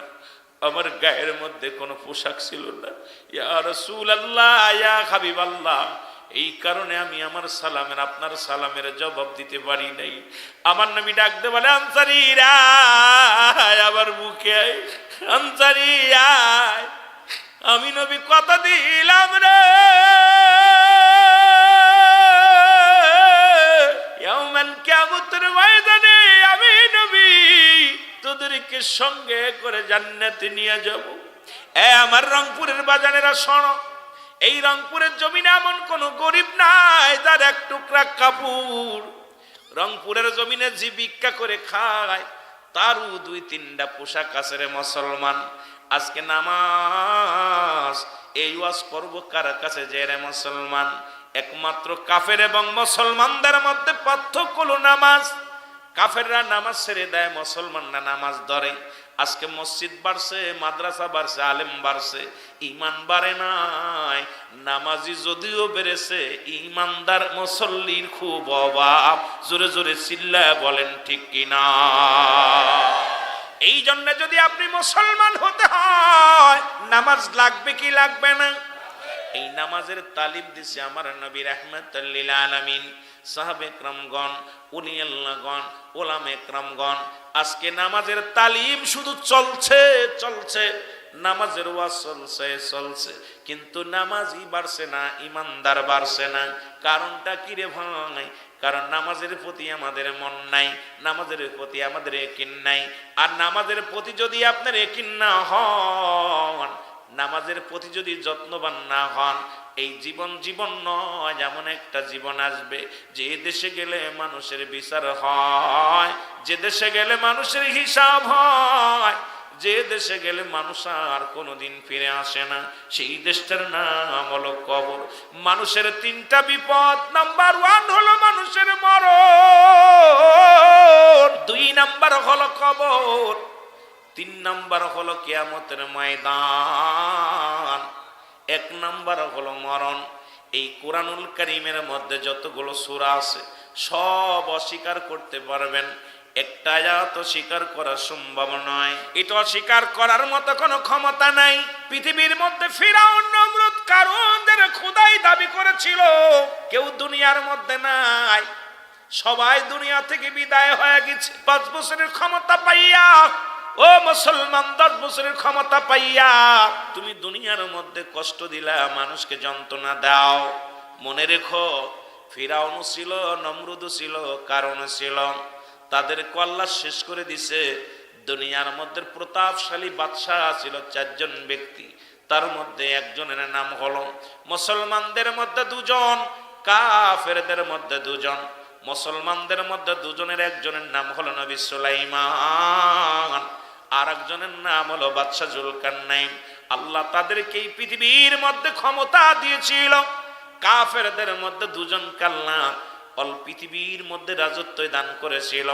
আমার গায়ের মধ্যে কোনো পোশাক ছিল না। ইয়া রাসূলুল্লাহ, ইয়া হাবিবাল্লাহ, এই কারণে আমি আমার সালামের আপনার সালামের জবাব দিতে পারি নাই। আমার নবী ডাকতে বলে আনসারীরা আবার মুখে আয়, আনসারীরা আমি নবী কথা দিলাম রে, ইয়াউমাল কিয়ামতের ময়দানে আমি নবী তোদেরকে সঙ্গে করে জান্নাতে নিয়ে যাব। আমার রংপুরের বাজানেরা শোনো, এই রংপুরের জমিনে এমন কোন গরিব নাই যার এক টুকরা কাপড়। রংপুরের জমিনে যে ভিক্ষা করে খায় তারও 2-3টা পোশাক আছে রে মুসলমান। আজকে নামাজ এই ওয়াজ করব কার কাছে যে রে মুসলমান? একমাত্র কাফের এবং মুসলমানদের মধ্যে পার্থক্য হলো নামাজ। কাফেররা নামাজ ছেড়ে দেয়, মুসলমানরা নামাজ ধরে। আজকে মসজিদ বাড়ছে, মাদ্রাসা বাড়ছে, আলেম বাড়ছে, ইমান বাড়ে নাই। নামাজি যদিও বেড়েছে ইমানদার মুসল্লির খুব অভাব। জোরে জোরে চিল্লায় বলেন ঠিক কিনা? এই জন্য যদি আপনি মুসলমান হতে হয় নামাজ লাগবে কি লাগবে না? এই নামাজের তালিম দিছে আমার নবী রাহমাতুল লিল আলামিন, সাহাবে کرامগণ, উলি আল্লাহগণ, ওলামে کرامগণ। আজকে নামাজের তালিম শুধু চলছে চলছে, নামাজের ওয়াজ চলছে চলছে, কিন্তু নামাজই বাড়ছে না, ইমানদার বাড়ছে না। কারণটা কি রে ভাই? কারণ নামাজের প্রতি আমাদের মন নাই, নামাজের প্রতি আমাদের ইয়াকিন নাই। আর নামাজের প্রতি যদি আপনার ইয়াকিন না হন, নামাজের প্রতি যদি যত্নবান না হন, এই জীবন জীবন নয়, এমন একটা জীবন আসবে যে দেশে গেলে মানুষের বিচার হয়, যে দেশে গেলে মানুষের হিসাব হয়, যে দেশে গেলে মানুষ আর কোনোদিন ফিরে আসে না। সেই দেশটার নাম হলো কবর। মানুষের 3টা বিপদ। নাম্বার 1 হলো মানুষের মরণ, 2 নাম্বার হলো কবর, 3 নাম্বার হলো কিয়ামতের ময়দান, 1 নাম্বার হলো মরণ। এই কোরআনুল কারীমের মধ্যে যতগুলো সূরা আছে সব অস্বীকার করতে পারবেন, একটা আয়াত স্বীকার করা সম্ভব নয়। এটা স্বীকার করার মতো কোনো ক্ষমতা নাই। পৃথিবীর মধ্যে ফিরাউন, নমরুদ, কারুনদের খোদাই দাবি করেছিল, কেউ দুনিয়ার মধ্যে নাই, সবাই দুনিয়া থেকে বিদায় হয়ে গেছে। 5 বছরের ক্ষমতা পাইয়া, ও মুসলমান, 10 বছরের ক্ষমতা পাইয়া তুমি দুনিয়ার মধ্যে কষ্ট দিলা, মানুষকে যন্ত্রণা দাও। মনে রেখো, ফিরাউন ছিল, নমরুদ ছিল, কারুন ছিল, তাদের কল্লা শেষ করে দিছে। দুনিয়ার মধ্যে প্রতাপশালী বাদশাহ ছিল 4 জন ব্যক্তি, তার মধ্যে একজনের নাম হলো, মুসলমানদের মধ্যে 2 জন, কাফেরদের মধ্যে 2 জন। মুসলমানদের মধ্যে 2 জনের একজনের নাম হলো নবী সুলাইমান, আর একজনের নাম হলো বাদশা জুলকারনাইন। আল্লাহ তাদেরকে এই পৃথিবীর মধ্যে ক্ষমতা দিয়েছিল। কাফেরদের মধ্যে 2 জন আল্লাহ অল পৃথিবীর মধ্যে রাজত্ব দান করেছিল।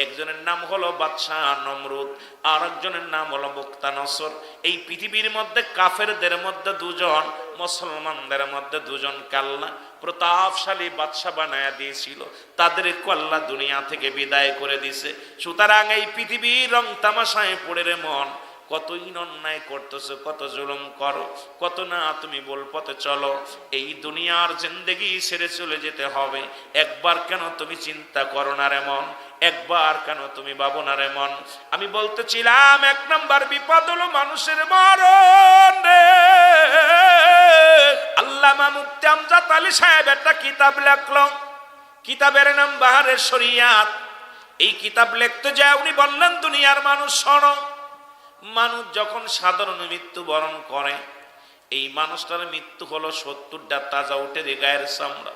একজনের নাম হলো বাদশাহ নমরুদ, আর একজনের নাম হলো মুক্তানসর। এই পৃথিবীর মধ্যে কাফেরদের মধ্যে 2 জন, মুসলমানদের মধ্যে 2 জন আল্লাহ প্রতাপশালী বাদশা বানায়া দিয়েছিল। তাদের আল্লাহ দুনিয়া থেকে বিদায় করে দিছে। সুতরাং এই পৃথিবীর রং তামাশায় পড়ে রে মন, কতই অন্যায় করতেছো, কত জুলুম করো, কত না তুমি বল পথে চলো। এই দুনিয়ার জিন্দেগি ছেড়ে চলে যেতে হবে। একবার কেন তুমি চিন্তা করো না রে মন, একবার কেন তুমি ভাবো না রে মন? আমি বলতেছিলাম 1 নাম্বার বিপদ হলো মানুষের মরণ রে। আল্লামা মুফতি আমজাদ আলী সাহেব একটা কিতাব লিখলো, কিতাবের নাম বাহারে শরিয়াত। এই কিতাব লিখতে যায় উনি বললেন, দুনিয়ার মানুষ শোনো, মানুষ যখন সাধারণ মৃত্যু বরণ করে, এই মানুষটার মৃত্যু হলো 70টা তাজা উটের গায়ের চামড়া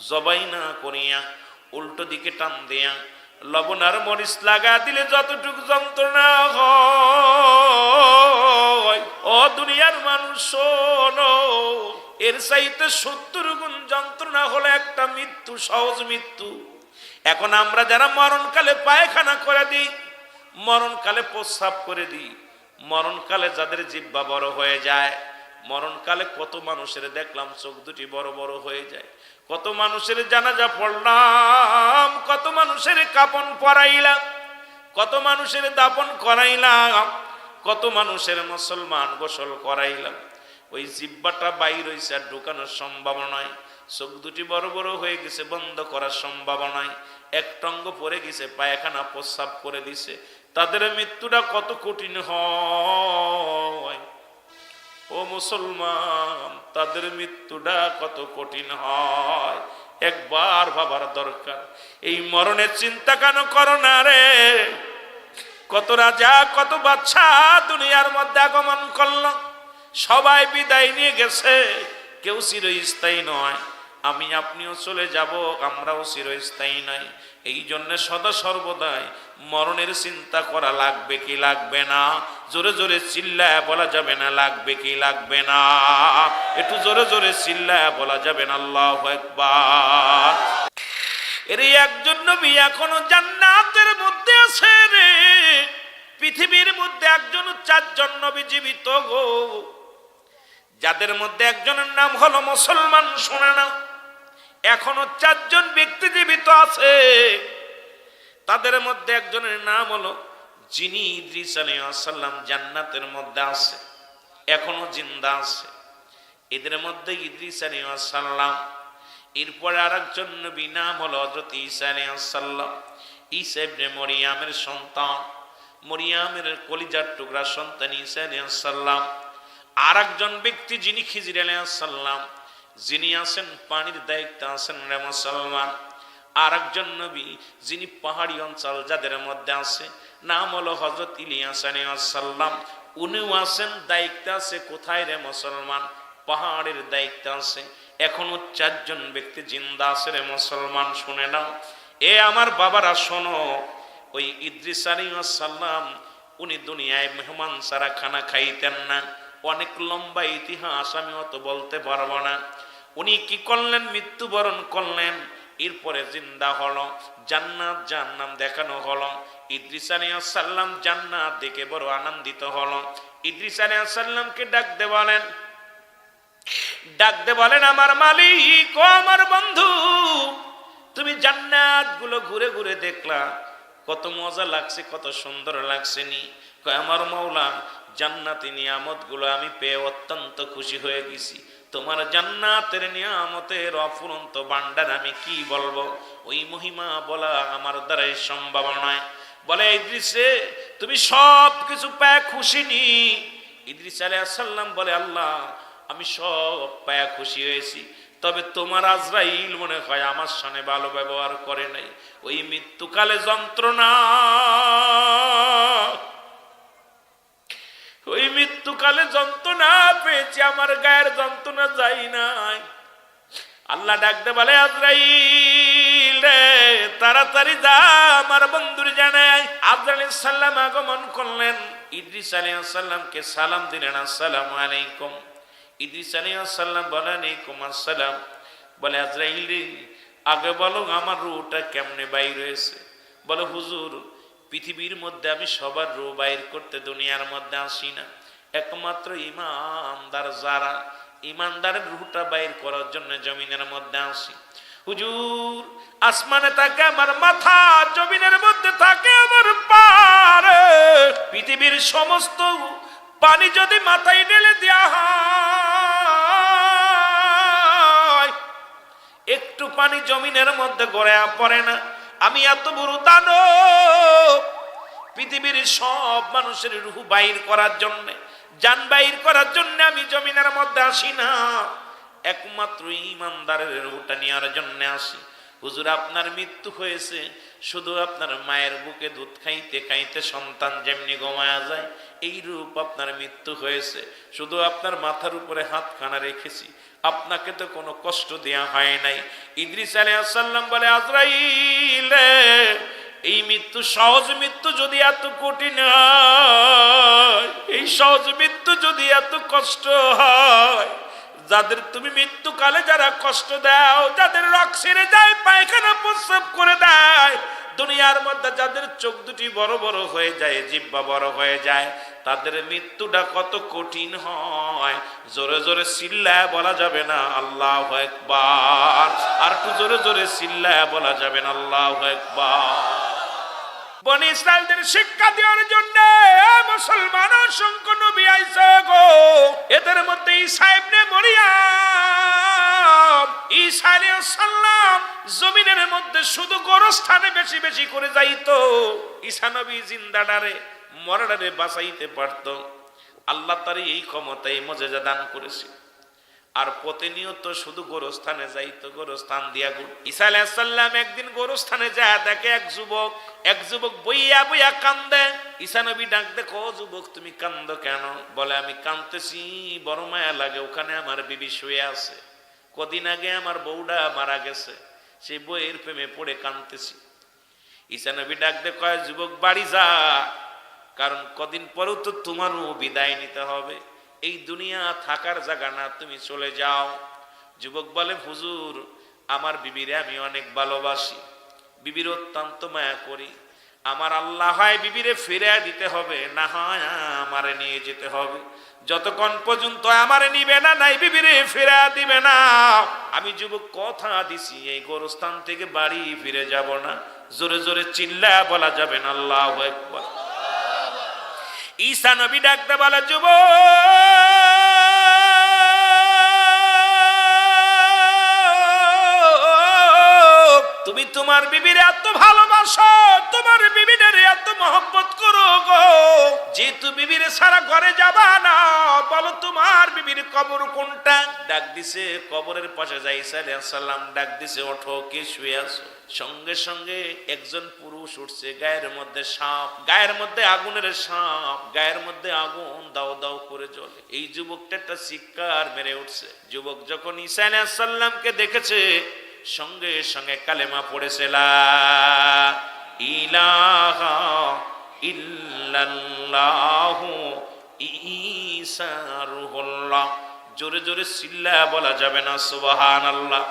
জবাই না করিয়া উল্টো দিকে টান দিয়া লবণ আর মরিচ লাগা দিলে যতটুকু যন্ত্রণা হয়, ও দুনিয়ার মানুষ শোনো, এর চাইতে 70 গুণ যন্ত্রণা হলো একটা মৃত্যু, সহজ মৃত্যু। এখন আমরা যারা মরণকালে পায়খানা করে দিই, মরণকালে প্রস্রাব করে দিই, মরণকালে যাদের জিহ্বা বড় হয়ে যায়, মরণকালে কত মানুষের দেখলাম চোখ দুটি বড় বড় হয়ে যায়, কত মানুষের জানাজা পড়লাম, কত মানুষের কাপন পরাইলাম, কত মানুষের দাপন করাইলাম, কত মানুষের মুসলমান গোসল করাইলাম। ওই জিহ্বাটা বাইর হইছে আর ঢুকানোর সম্ভাবনা নয়, চোখ দুটি বড় বড় হয়ে গেছে, বন্ধ করার সম্ভাবনা নয়, এক টঙ্গ পরে গেছে, পায়খানা প্রস্রাব করে দিছে। তাদের মৃত্যুটা কত কঠিন হয় ও মুসলমান, তাদের মৃত্যুটা কত কঠিন হয়, একবার ভাবার দরকার। এই মরণের চিন্তা কেন করো না রে? কত রাজা কত বাদশা দুনিয়ার মধ্যে আগমন করলো, সবাই বিদায় নিয়ে গেছে, কেউ চিরস্থায়ী নয়। আমি আপনিও চলে যাব, আমরাও চিরস্থায়ী নাই। এই জন্য সদা সর্বদাই মরণের চিন্তা করা লাগবে কি লাগবে না? জোরে জোরে চিল্লায় বলা যাবে না লাগবে কি লাগবে না? একটু জোরে জোরে চিল্লায় বলা যাবে না আল্লাহু আকবার। এর একজন নবী এখনো জান্নাতের মধ্যে আছে রে। পৃথিবীর মধ্যে একজন 4 জন নবী জীবিত গো, যাদের মধ্যে একজনের নাম হলো মুসলমান। শোনে না, এখনো 4 জন ব্যক্তি জীবিত আছে, তাদের মধ্যে একজনের নাম হলো যিনি ইদ্রিস আলাইহিস সালাম জান্নাতের মধ্যে আছে, এখনো জিন্দা আছে। এদের মধ্যে ইদ্রিস আলাইহিস সালাম, এরপরে আরেকজন নবী নাম হলো হযরত ঈসা আলাইহিস সালাম। ঈসা ইবনে মরিয়মের সন্তান, মরিয়মের কলিজার টুকরা সন্তান ঈসা আলাইহিস সালাম। আরেকজন ব্যক্তি যিনি খিজির আলাইহিস সালাম, যিনি আছেন পানির দায়িত্বে আছেন রে মুসলমান। আরেকজন নবী যিনি পাহাড়ি অঞ্চল যাদের মধ্যে আছে, নাম হলো হযরত ইলিয়াস আলাইহিস সালাম। উনিও আছেন দায়িত্বে আছে কোথায় রে মুসলমান? পাহাড়ের দায়িত্বে আছে। এখনো 4 জন ব্যক্তি জিন্দা আছে রে মুসলমান। শুনে নাও এ আমার বাবারা, শোনো, ওই ইদ্রিস আলাইহিস সালাম উনি দুনিয়ায় মেহমান ছাড়া খানা খাইতেন না। অনেক লম্বা ইতিহাস, আমি অত বলতে পারবো না। উনি কি করলেন? মৃত্যুবরণ করলেন, এরপরে জিন্দা হলো, জান্নাত জাহান্নাম দেখানো হলো। ইদ্রিস আলাইহিস সালাম জান্নাত দেখে বড় আনন্দিত হলো। ইদ্রিস আলাইহিস সালামকে ডাকতে বলেন, ডাকতে বলেন, আমার মালিক ও আমার বন্ধু, তুমি জান্নাত গুলো ঘুরে ঘুরে দেখলা, কত মজা লাগছে, কত সুন্দর লাগছে নি? কয় আমার মাওলা, জান্নাতি নিয়ামত গুলো আমি পেয়ে অত্যন্ত খুশি হয়ে গেছি। তোমার জান্নাতের নিয়ামতের অফুরন্ত ভান্ডার আমি কি বলবো, ওই মহিমা বলা আমার দ্বারাই সম্ভব নয়। বলে ইদ্রিস রে, তুমি সব কিছু পেয়ে খুশি নি? ইদ্রিস আলাইহিস সালাম বলে, আল্লাহ আমি সব পেয়ে খুশি হয়েছি, তবে তোমার আজরাইল মনে হয় আমার সাথে ভালো ব্যবহার করে নাই। ওই মৃত্যুকালে যন্ত্রণা, ওই মৃত্যুকালে যন্ত্রণা পেয়েছি, আমার গায়ের যন্ত্রণা যাই নাই। আল্লাহ ডাকতে বলে, আজরাইল রে তাড়াতাড়ি যা আমার বন্ধুর জানাই। আজরাইল আলাইহিস সালাম আগমন করলেন, ইদ্রিস আলাইহিস সালামকে সালাম দিলেন, আসসালামু আলাইকুম। ইদ্রিস আলাইহিস সালাম বলেন, আলাইকুম আসসালাম। বলে আজরাইল রে, আগে বলো আমার রূহটা কেমনে বাইর হয়েছে? বলে হুজুর, পৃথিবীর মধ্যে আমি সবার রূহ বাইর করতে দুনিয়ার মধ্যে আসি না, একমাত্র ইমানদার যারা, ইমানদারের রূহটা বাইর করার জন্য জমিনের মধ্যে আসি। হুজুর, আসমানে থাকে আমার মাথা, জমিনের মধ্যে থাকে আমার পা। পৃথিবীর সমস্ত পানি যদি মাথায় ঢেলে দেয়া হয়, একটু পানি জমিনের মধ্যে গড়ে পড়ে না। আমি এত বড় দানব, পৃথিবীর সব মানুষের রূহ বাইর করার জন্য, জান বাইর করার জন্য আমি জমিনের মধ্যে আসি না, একমাত্র ইমানদারের রূহটা নেওয়ার জন্য আসি। হুজুর, আপনার মৃত্যু হয়েছে, শুধু আপনার মায়ের বুকে দুধ খাইতে খাইতে সন্তান যেমনি ঘুমায়া যায়, এই রূপ আপনার মৃত্যু হয়েছে। শুধু আপনার মাথার উপরে হাতখানা রেখেছি, আপনাকে তো কোনো কষ্ট দেয়া হয় নাই। ইদ্রিস আলাইহিস সালাম বলে, আজরাইল এই মৃত্যু সহজ মৃত্যু যদি এত কঠিন হয়, এই সহজ মৃত্যু যদি এত কষ্ট হয়, যাদের তুমি মৃত্যুকালে যারা কষ্ট দাও, যাদের রক ছেড়ে যায়, পায়খানা প্রস্রাব করে দেয়, দুনিয়ার মধ্যে যাদের চোখ দুটি বড় বড় হয়ে যায়, জিহ্বা বড় হয়ে যায়, তাদের মৃত্যুটা কত কঠিন হয়। জোরে জোরে চিল্লায় বলা যাবে না আল্লাহু আকবার? আর একটু জোরে জোরে চিল্লায় বলা যাবে না আল্লাহু আকবার? বনি ইসরাইলদের শিক্ষা দেওয়ার জন্য মুসলমান অসংখ্য নবী আইছে গো। এদের মধ্যে ঈসা ইবনে মরিয়ম, ঈসা আলাইহিস সালাম জমিনের মধ্যে শুধু গোরস্থানে বেশি বেশি করে যাইতো। ঈসা নবী জিন্দাডারে মরাডারে বাঁচাইতে পারতো। আল্লাহ তার এই ক্ষমতা, এই মুজিজা দান করেছে। আর প্রতিনিয়ত শুধু গোরস্থানে যাইতো, গোরস্থান দিয়া গুড়। ঈসা আলাইহিস সালাম একদিন গোরস্থানে যায়, দেখে এক যুবক বইয়া বইয়া কান্দে। ঈসা নবী ডাক দেখো, যুবক তুমি কান্দো কেন? বলে আমি কান্দতেছি, বড় মায়া লাগে, ওখানে আমার বিবি শুয়ে আছে, কদিন আগে আমার বউটা মারা গেছে, সেই বইয়ের প্রেমে পড়ে কান্দতেছি। ঈসা নবী ডাক দে কয়, যুবক বাড়ি যা, কারণ কদিন পরেও তো তোমারও বিদায় নিতে হবে, এই দুনিয়া থাকার জায়গা না, তুমি চলে যাও। যুবক বলে, হুজুর আমার বিবিরে আমি অনেক ভালোবাসি, বিবির অত্যন্ত মায়া করি, আমার আল্লাহ হয় বিবিরে ফিরে দিতে হবে, না হয় আমারে নিয়ে যেতে হবে। যতক্ষণ পর্যন্ত আমারে নিবে না, নাই বিবিরে ফিরে দিবে না, আমি যুবক কথা দিছি এই গোরস্থান থেকে বাড়ি ফিরে যাব না। জোরে জোরে চিল্লা বলা যাবে না আল্লাহু আকবার? ঈসা নবী ডাকতে বলে, যুবক তুমি তোমার বিবির এত ভালোবাসো, তোমার বিবির এত মহব্বত করো গো, যেহেতু বিবির সারা ঘরে যাবা না, বলো তোমার বিবির কবর কোনটা? ডাক দিছে কবরের পাশে যাই। ঈসা আলাইহিস সালাম ডাক দিছে, ওঠো, কে শুয়ে আছো? সঙ্গে সঙ্গে একজন পুরুষ উঠছে, গায়ের মধ্যে সাপ, গায়ের মধ্যে আগুনের সাপ, গায়ের মধ্যে আগুন দাও দাও করে জ্বলে। এই যুবকটা একটা চিৎকার মেরে উঠছে। যুবক যখন ঈসা আলাইহিস সালামকে দেখেছে, সঙ্গে সঙ্গে কালেমা পড়েছে, লা ইলাহা ইল্লাল্লাহু ঈসা রূহুল্লাহ। জোরে জোরে চিল্লা বলা যাবে না সুবহানাল্লাহ?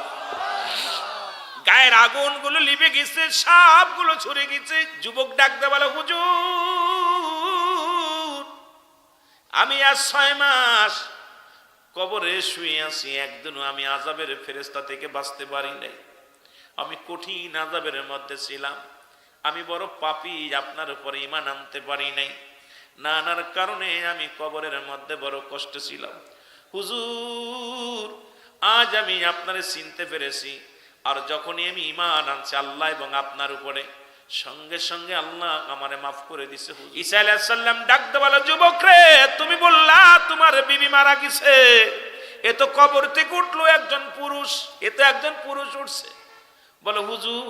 গায়ের আগুন গুলো লিভে গেছে, সাপ গুলো ছুড়ে গেছে। যুবক ডাকতে বলে, হুজুর আমি আজ 6 মাস কবরে শুয়ে আছি, একদিনও আমি আযাবের ফেরেশতা থেকে বাঁচতে পারি নাই, আমি কঠিন আযাবের মধ্যে ছিলাম, আমি বড় পাপী, আপনার উপরে ঈমান আনতে পারি নাই, না আনার কারণে আমি কবরের মধ্যে বড় কষ্ট ছিলাম। হুজুর আজ আমি আপনারে চিনতে পেরেছি, আর যখনই আমি ঈমান আনছি আল্লাহ এবং আপনার উপরে, সঙ্গে সঙ্গে আল্লাহ আমারে মাফ করে দিছে। ঈসা আলাইহিস সালাম ডাকতে বলে, যুবক রে তুমি বললা তোমার বিবি মারা গেছে, এ তো কবর থেকে উঠলো একজন পুরুষ, এ তো একজন পুরুষ উঠছে। বলে, হুজুর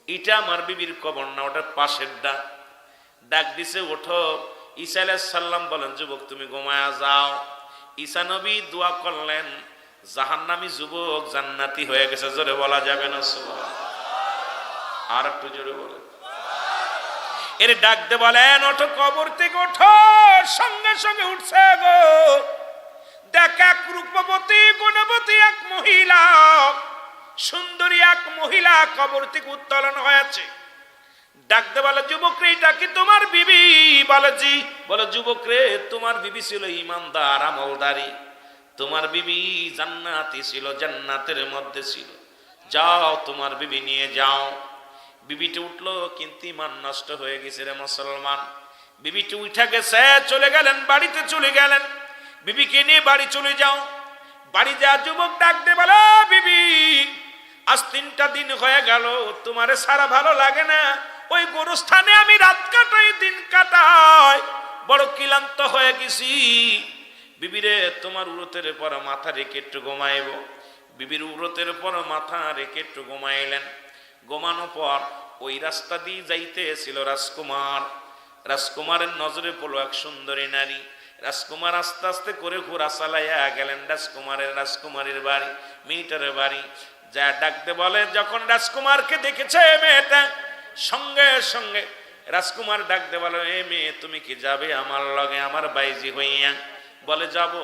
এটা আমার বিবির কবর না, ওটার পাশের ডাক। ডাক দিছে, ওঠো। ঈসা আলাইহিস সালাম বলেন, যুবক তুমি ঘুমায়া যাও। ঈসা নবী দোয়া করলেন, জাহান্নামী যুবক জান্নাতি হয়ে গেছে। জোরে বলা যাবে না সুবহানাল্লাহ? আর একটু জোরে বলে। এর ডাকতে বলেন, ওঠো, কবর থেকে ওঠো। সঙ্গে সঙ্গে উঠছে গো। দেখ এক রূপবতী গুণবতী এক মহিলা, সুন্দরী এক মহিলা কবর থেকে উত্তোলন হয়েছে। ডাকতে বলে, যুবক রে এটা কি তোমার বিবি? বলে জি। বলে, যুবক রে তোমার বিবি ছিল ইমানদার, আমলদারি, তোমার বিবি জান্নাতি ছিল, জান্নাতের মধ্যে ছিল, যাও তোমার বিবি নিয়ে যাও। বিবিটি উঠলো, কিন্তু ইমান নষ্ট হয়ে গেছে রে মুসলমান। বিবিটি উঠে গেছে, চলে গেলেন, বাড়িতে চলে গেলেন। বিবিকে নিয়ে বাড়ি চলে যাও। বাড়ি যা যুবক ডাকতে বলে, বিবি আজ 3টা দিন হয়ে গেল, তোমারে সারা ভালো লাগে না, ওই গোরস্থানে আমি রাত কাটাই, দিন কাটাই, বড় ক্লান্ত হয়ে গেছি। বিবিরে তোমার উরতের পর মাথা রেখে একটু ঘুমাইব। বিবির উরতের পর মাথা রেখে একটু ঘুমাইলেন। ঘুমানোর পর ওই রাস্তা দিয়ে যাইতেছিল রাজকুমার। রাজকুমারের নজরে পড়লো এক সুন্দরী নারী। রাজকুমার আস্তে আস্তে করে ঘোরা চালাইয়া গেলেন রাজকুমারীর বাড়ি, মেয়েটার বাড়ি। যা ডাকতে বলে, যখন রাজকুমারকে দেখেছে মেয়েটা, সঙ্গে সঙ্গে রাজকুমার ডাকতে বলে, এ মেয়ে তুমি কি যাবে আমার লগে, আমার বাইজি হইয়া? বলে, যাব।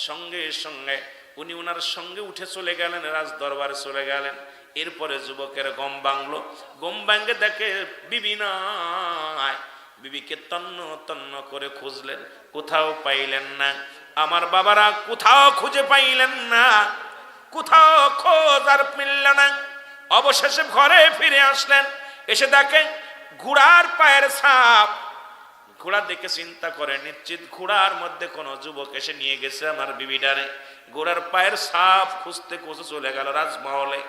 সঙ্গে সঙ্গে উনি ওনার সঙ্গে উঠে চলে গেলেন, রাজ দরবারে চলে গেলেন। এরপরে যুবকের গম ভাঙলো, গম ভাঙে দেখে বিবি নাই। বিবিকে তন্ন তন্ন করে খুঁজলেন, কোথাও পাইলেন না। আমার বাবারা কোথাও খুঁজে পাইলেন না, কোথাও খোঁজ আর মিলল না। অবশেষে ঘরে ফিরে আসলেন, এসে দেখেন ঘোড়ার পায়ের ছাপ। ঘোড়া দেখে চিন্তা করে নিশ্চিত ঘোড়ার মধ্যে কোন যুবক এসে নিয়ে গেছে আমার বিবিটারে। ঘোড়ার পায়ের ছাপ খুঁজতে খুঁজতে চলে গেল রাজমহলে,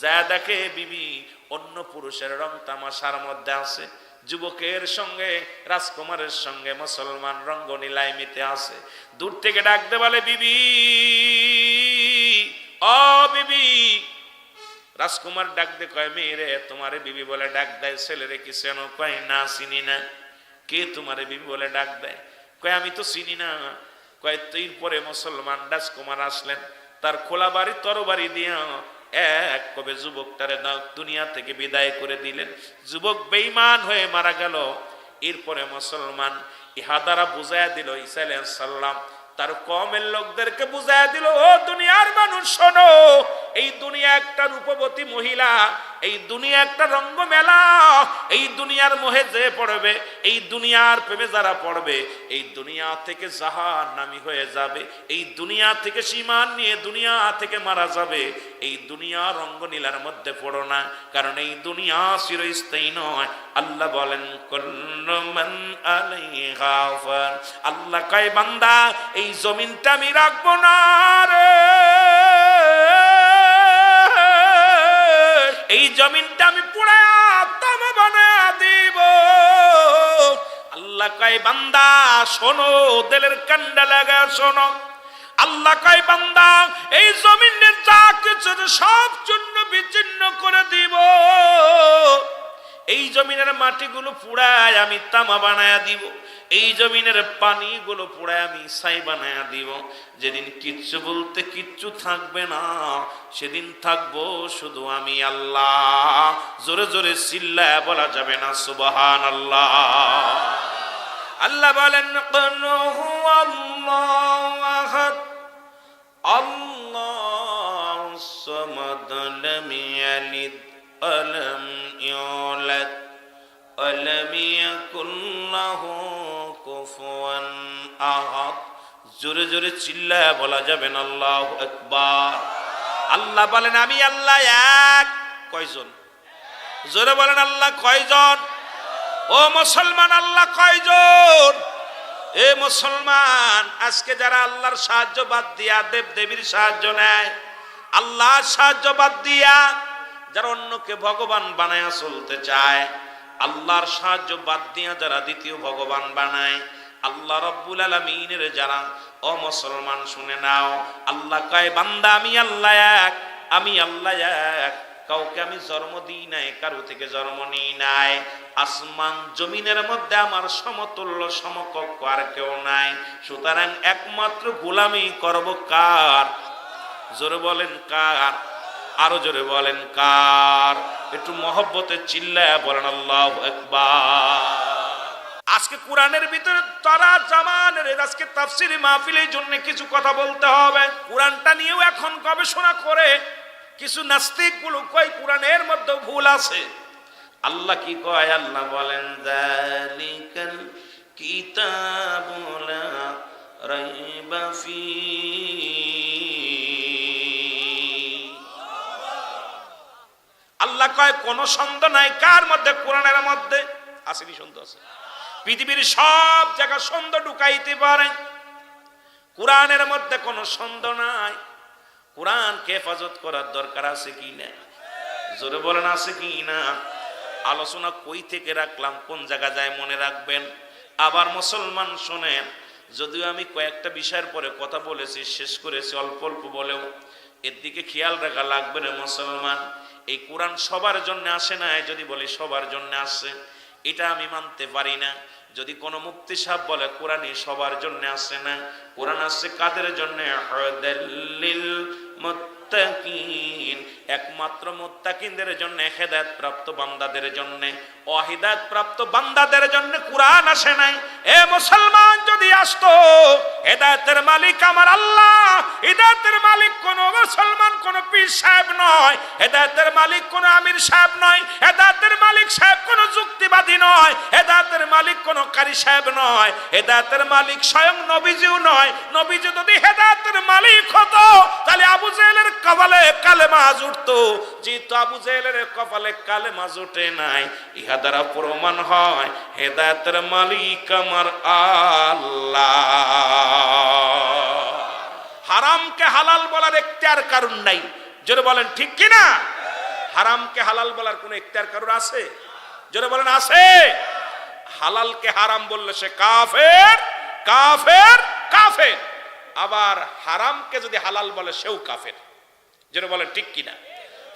যা দেখে বিবি অন্য পুরুষের রং তামাশার মধ্যে আছে। যুবকের সঙ্গে রাজকুমারের সঙ্গে মুসলমান রঙ্গনীলায় মেতে আছে। দূর থেকে ডাকতে বলে, বিবি ও বিবি। রাজকুমার ডাকতে কয়, মেয়েরে তোমারে বিবি বলে ডাক দেয়, ছেলেরে কি চেনো? কয় না চিনি না। কে তোমারে বিবি বলে ডাক দেয়? কয় আমি তো চিনি না। কয় তুই পরে মুসলমান রাজকুমার আসলেন, তার খোলা বাড়ি তরবারি দিয়া এক কবে যুবকটারে দুনিয়া থেকে বিদায় করে দিলেন। যুবক বেঈমান হয়ে মারা গেল। এরপরে মুসলমান ইহা দ্বারা বুঝাইয়া দিল, ঈসা আলাইহিস সালাম তার কওমের লোকদেরকে বুঝাইয়া দিল, ও দুনিয়ার মানুষ শোনো, এই দুনিয়া একটা রূপবতী মহিলা, এই দুনিয়া একটা রঙ্গ মেলা। এই দুনিয়ার মোহে যে পড়বে, এই দুনিয়ার প্রেমে যারা পড়বে, এই দুনিয়া থেকে জাহান্নামী হয়ে যাবে। এই দুনিয়া থেকে ঈমান নিয়ে দুনিয়া থেকে মারা যাবে। এই দুনিয়া রঙ্গনীলার মধ্যে পড়ো না, কারণ এই দুনিয়া চিরস্থায়ী নয়। আল্লাহ বলেন, কুল্লু মান আলাইহা ফান। আল্লাহ কয়, বান্দা এই জমিনটা আমি রাখবো না রে, এই জমিনটা আমি পুড়ায়া তামা বানায়া দিব। আল্লাহ কয়, বান্দা শোনো, দিলের কান্ডা লাগা শোনো। আল্লাহ কয়, বান্দা এই জমিনের যা কিছু সব চূর্ণ বিচ্ছিন্ন করে দিব। এই জমিনের মাটিগুলো পুড়ায় আমি তামা বানায়া দিব। এই জমিনের পানিগুলো পুড়ায় আমি ছাই বানায়া দিব। যেদিন কিচ্ছু বলতে কিচ্ছু থাকবে না, সেদিন থাকবো শুধু আমি আল্লাহ। জোরে জোরে চিল্লায়া বলা যাবে না সুবহানাল্লাহ। আল্লাহ বলেন, কুল হুয়াল্লাহু আহাদ আল্লাহুস সামাদ লাম ইয়ালিদ ওয়া লাম ইউলাদ ওয়া লাম ইয়াকুল লাহু কুফুয়ান আহাদ। জোরে জোরে চিল্লায়া বলা যাবে না আল্লাহু আকবার। আল্লাহ বলেন, আমি আল্লাহ এক। কয়জন? জোরে বলেন, আল্লাহ কয়জন? ও মুসলমান, আল্লাহ কয়জন? এ মুসলমান, আজকে যারা আল্লাহর সাহায্য বাদ দিয়া দেব দেবীর সাহায্য নেয়, আল্লাহর সাহায্য বাদ দিয়া যারা অন্যকে ভগবান বানায়া চলতে চায়, আল্লাহর সাহায্য বাদ দিয়া যারা দ্বিতীয় ভগবান বানায়, আল্লাহ রাব্বুল আলামিনের যারা ও মুসলমান শুনে নাও, আল্লাহ কয়, বান্দা আমি আল্লাহ এক, আমি আল্লাহ এক। কাউকে আমি জন্ম দিই নাই, কারো থেকে জন্ম নিই নাই। আসমান জমিনের মধ্যে আমার সমতুল্য সমকক্ষ আর কেউ নাই। সুতরাং একমাত্র গোলামি করব কার? জোরে বলেন কার? আরো জোরে বলেন কার? একটু মহব্বতে চিল্লায়া বলেন আল্লাহু আকবার। আজকে কোরআনের ভিতরে তারা জামানের আজকে তাফসীরি মাহফিলের জন্য কিছু কথা বলতে হবে। কোরআনটা নিয়েও এখন গবেষণা করে কিছু নাস্তিক গুলো কয় কোরআনের মধ্যে ভুল আছে। আল্লাহ কি কয়? আল্লাহ বলেন, যালিকাল কিতাবু লা রাইবা ফি। আল্লাহ কয় কোন সন্দেহ নাই কার মধ্যে? কোরআনের মধ্যে। আসেনি? সন্দেহ আছে? পৃথিবীর সব জায়গা সন্দেহ ঢুকাইতে পারে, কোরআনের মধ্যে কোনো সন্দেহ নাই। কোরআনকে হেফাজত করার দরকার আছে কি না? জোরে বলেন আছে কি না? আলোচনা কই থেকে রাখলাম, কোন জায়গা যায় মনে রাখবেন। আবার মুসলমান শোনেন, যদিও আমি কয়েকটা বিষয়ের পরে কথা বলেছি, শেষ করেছি অল্প অল্প বলেও, এর দিকে খেয়াল রাখা লাগবে রে মুসলমান। এই কোরআন সবার জন্য আসে না। যদি বলি সবার জন্য আসে, এটা আমি মানতে পারি না। যদি কোনো মুফতি সাহেব বলে কোরআন সবার জন্য আসে না, কোরআন আসছে কাদের জন্য? হুদাল্লিল মুত্তাকিন, একমাত্র মুত্তাকিনদের জন্য, হেদায়েত প্রাপ্ত বান্দাদের জন্য। অহিদায়েত প্রাপ্ত বান্দাদের জন্য কোরআন আসে নাই। এ মুসলমান, যদি আসতো, হেদায়েতের মালিক আমার আল্লাহ, হেদায়েতের মালিক কোন মুসলমান কোন পীর সাহেব নয়, হেদায়েতের মালিক কোন আমির সাহেব নয়, হেদায়েতের মালিক সাহেব কোন যুক্তিবাদী নয়, হেদায়েতের মালিক কোন কারি সাহেব নয়, হেদায়েতের মালিক স্বয়ং নবীজিও নয়। নবীজি যদি হেদায়েতের মালিক হতো তাহলে আবু জেহেলের কপালে কালেমা জুটতো, যেহেতু আবু জেহেলের কপালে কালেমা জুটে নাই, ইহা দ্বারা প্রমাণ হয় হেদায়েতের মালিক আমার আল্লাহ। হারামকে হালাল বলার এখতিয়ার কারণ নাই, জোরে বলেন ঠিক কি না? হারামকে হালাল বলার কোন এখতিয়ার কারণ আছে? জোরে বলেন আছে? হালালকে হারাম বললে সে কাফের, কাফের, কাফের। আবার হারামকে যদি হালাল বলে সেও কাফের। জোরে বলেন ঠিক কি না?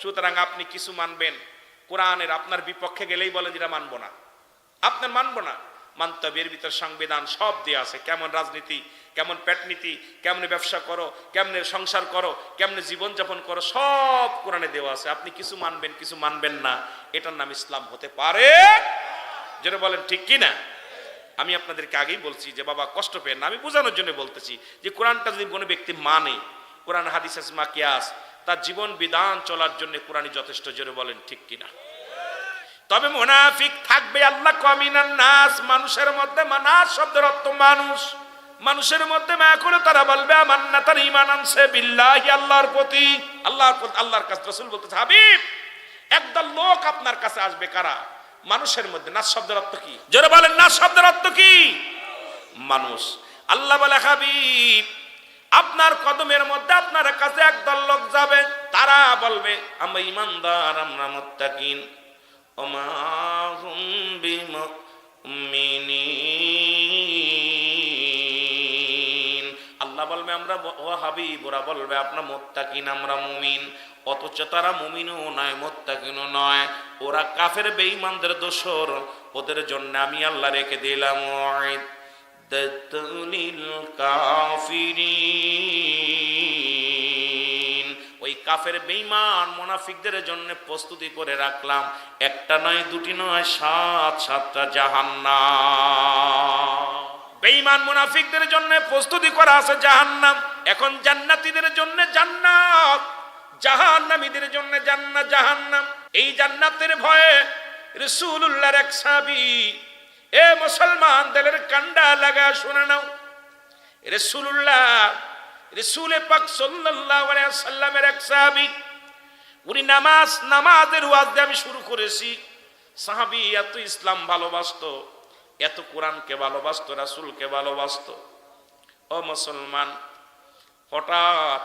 সুতরাং আপনি কিছু মানবেন, কোরআনের আপনার বিপক্ষে গেলেই বলেন যেটা মানবো না, আপনার মানবো না। মানতে হবে, এর ভিতর সংবিধান সব দেওয়া আছে, কেমন রাজনীতি, কেমন পেটনীতি, কেমনে ব্যবসা করো, কেমনে সংসার করো, কেমনে জীবনযাপন করো, সব কোরআনে দেওয়া আছে। আপনি কিছু মানবেন কিছু মানবেন না, এটার নাম ইসলাম হতে পারে? যেটা বলেন ঠিক কি না? আমি আপনাদেরকে আগেই বলছি যে বাবা কষ্ট পেন না, আমি বোঝানোর জন্য বলতেছি যে কোরআনটা যদি কোনো ব্যক্তি মানে, কোরআন হাদিস ইজমা কিয়াস, তার জীবন বিধান চলার জন্য কোরআনই যথেষ্ট। জোরে বলেন ঠিক কিনা? তবে মুনাফিক থাকবে। আল্লাহ কমিনান নাস, মানুষের মধ্যে, নাস শব্দের অর্থ মানুষ, মানুষের মধ্যে মায়া করে তারা বলবে আমান্না, তার ঈমান আনছে বিল্লাহি, আল্লাহর প্রতি, আল্লাহর কাছে। রাসূল বলতেছে হাবিব একদল লোক আপনার কাছে আসবে, কারা? মানুষের মধ্যে। নাস শব্দের অর্থ কি? জোরে বলেন নাস শব্দের অর্থ কি? মানুষ। আল্লাহ বলে হাবিব আপনার কদমের মধ্যে আপনার কাছে একদল লোক যাবে, তারা বলবে আমরা ঈমানদার, আমরা মুত্তাকিন, ওমা হুম বিমুমিনিন। আল্লাহ বলবে আমরা, ও হাবিব ওরা বলবে আপনার মুত্তাকিন, আমরা মুমিন, অথচ তারা মুমিনও নয় মুত্তাকিনও নয়, ওরা কাফের বেঈমানদের দোসর। ওদের জন্য আমি আল্লাহ রেখে দিলাম কাফিরিন, ওই কাফের বেঈমান মুনাফিকদের জন্য প্রস্তুতি করে রাখলাম, একটা নয় দুটি নয়, 7-7টা জাহান্নাম। বেঈমান মুনাফিকদের জন্য প্রস্তুতি করা আছে জাহান্নাম। এখন জান্নাতীদের জন্য জান্নাত, জাহান্নামীদের জন্য জান্নাত জাহান্নাম। এই জান্নাতের ভয়ে রাসূলুল্লাহর এক সাহাবী, এ মুসলমান দিলের কান্ডা লাগা শুনে নাও, রাসূলুল্লাহ, রাসূল পাক সাল্লাল্লাহু আলাইহি ওয়াসাল্লামের এক সাহাবী, উনি নামাজের ওয়াজ দিয়ে আমি শুরু করেছি। সাহাবী এত ইসলাম ভালোবাসতো, এত কোরআনকে ভালোবাসতো, রাসূলকে ভালোবাসতো। ও মুসলমান, হঠাৎ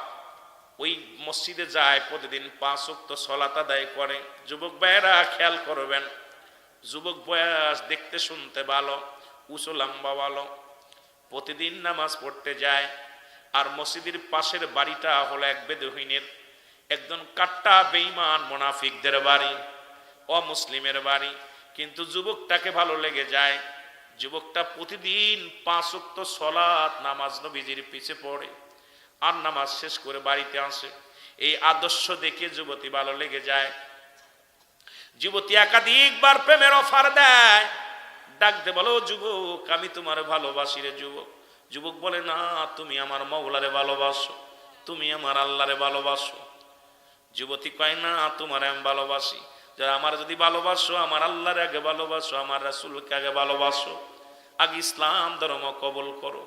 ওই মসজিদে যায়, প্রতিদিন 5 ওয়াক্ত সালাত আদায় করে। যুবক ভাইয়েরা খেয়াল করবেন, যুবক বয়স, দেখতে শুনতে ভালো, উঁচু লম্বা ভালো, প্রতিদিন নামাজ পড়তে যায়। আর মসজিদের পাশের বাড়িটা হলো এক বেদুইনের, একজন কাট্টা বেঈমান মুনাফিকদের বাড়ি, অমুসলিমের বাড়ি। কিন্তু যুবকটাকে ভালো লেগে যায়, যুবকটা প্রতিদিন 5 ওয়াক্ত সালাত নামাজ নবীজির পিছে পড়ে, আর নামাজ শেষ করে বাড়িতে আসে। এই আদর্শ দেখে যুবতী ভালো লেগে যায়। যুবতী একাধিকবার প্রেমের অফার দেয়, ডাকতে বলো যুবক আমি তোমার ভালোবাসি রে যুবক। যুবক বলে না, তুমি আমার মওলারে ভালোবাসো, তুমি আমার আল্লাহরে ভালোবাসো। যুবতী কয় না, তোমার আমি ভালোবাসি। যারা আমার যদি ভালোবাসো, আমার আল্লাহর আগে ভালোবাসো, আমার রাসূলকে আগে ভালোবাসো, আগে ইসলাম ধর্ম কবুল করো।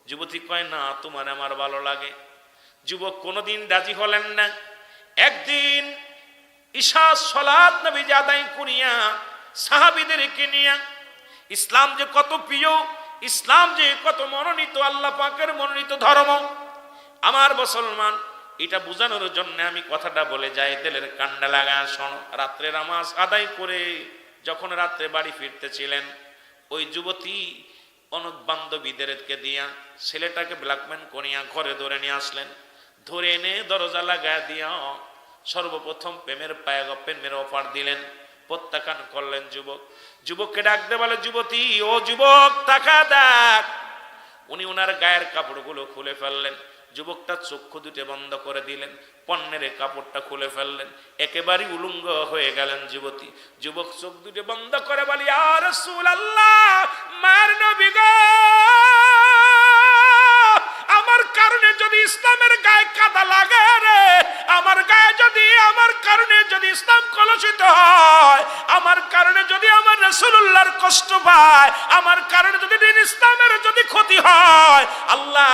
যুবতী কয় না, তোমার আমার ভালো লাগে। যুবক কোনোদিন রাজি হলেন না। একদিন ঈশা সালাত নবীজি আদায় করিয়া সাহাবীদেরকে নিয়া, ইসলাম যে কত প্রিয়, ইসলাম যে কত মনোনীত, আল্লাহ পাকের মনোনীত ধর্ম, আমার মুসলমান, এটা বোঝানোর জন্য আমি কথাটা বলে যাই, দিলের কান্ডা লাগা শোনো। রাত্রে নামাজ আদায় করে যখন রাত্রে বাড়ি ফিরতেছিলেন, ওই যুবতী অনেক বান্ধবীদেরকে দিয়া ছেলেটাকে ব্ল্যাকমেন করিয়া ঘরে ধরে নিয়ে আসলেন। ধরে এনে দরজা লাগায় দিয়া সর্বপ্রথম প্রেমের অফার দিলেন, প্রত্যাখ্যান করলেন যুবক। যুবককে ডাকতে বলে যুবতী, ও যুবক তাকা দেখ। উনি ওনার গায়ের কাপড়গুলো খুলে ফেললেন, যুবকটা চক্ষু দুটো বন্ধ করে দিলেন, পণ্যের কাপড়টা খুলে ফেললেন, একেবারে উলঙ্গ হয়ে গেলেন যুবতী। যুবক চোখ দুটো বন্ধ করে বলি, ইয়া রাসূলুল্লাহ, মার নবী গো, আমার কারণে যদি ইসলামের গায়ে কাদা লাগে রে, আমার গায়ে যদি, আমার কারণে যদি ইসলাম কলুষিত হয়, আমার কারণে যদি আমার রাসূলুল্লাহর কষ্ট পায়, আমার কারণে যদি দিন ইসলামের যদি ক্ষতি হয়, আল্লাহ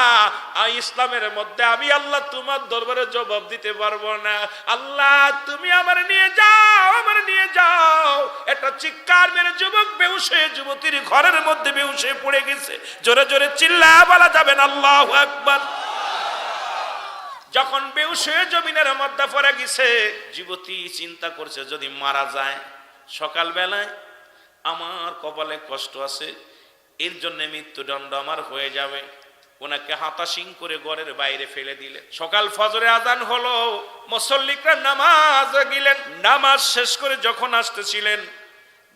ইসলামের মধ্যে আমি আল্লাহ তোমার দরবারে জবাব দিতে পারবো না। আল্লাহ তুমি আমার নিয়ে যাও, আমার নিয়ে যাও। একটা চিৎকার মেরে যুবক বেহুশ হয়ে যুবতীর ঘরের মধ্যে বেহুশ হয়ে পড়ে গেছে। জোরে জোরে চিল্লা বলা যাবেন আল্লাহু আকবার। যখন বেহুশ হয়ে জমিনের মধ্যে পড়ে গেছে, যুবতী চিন্তা করছে যদি মারা যায়, সকালবেলায় আমার কপালে কষ্ট আছে, এর জন্য মৃত্যুদণ্ড আমার হয়ে যাবে। ওনাকে হাতাশিং করে ঘরের বাইরে ফেলে দিলে। সকাল ফজরে আজান হলো, মুসল্লিরা নামাজ গেলেন। নামাজ শেষ করে যখন আসতেছিলেন,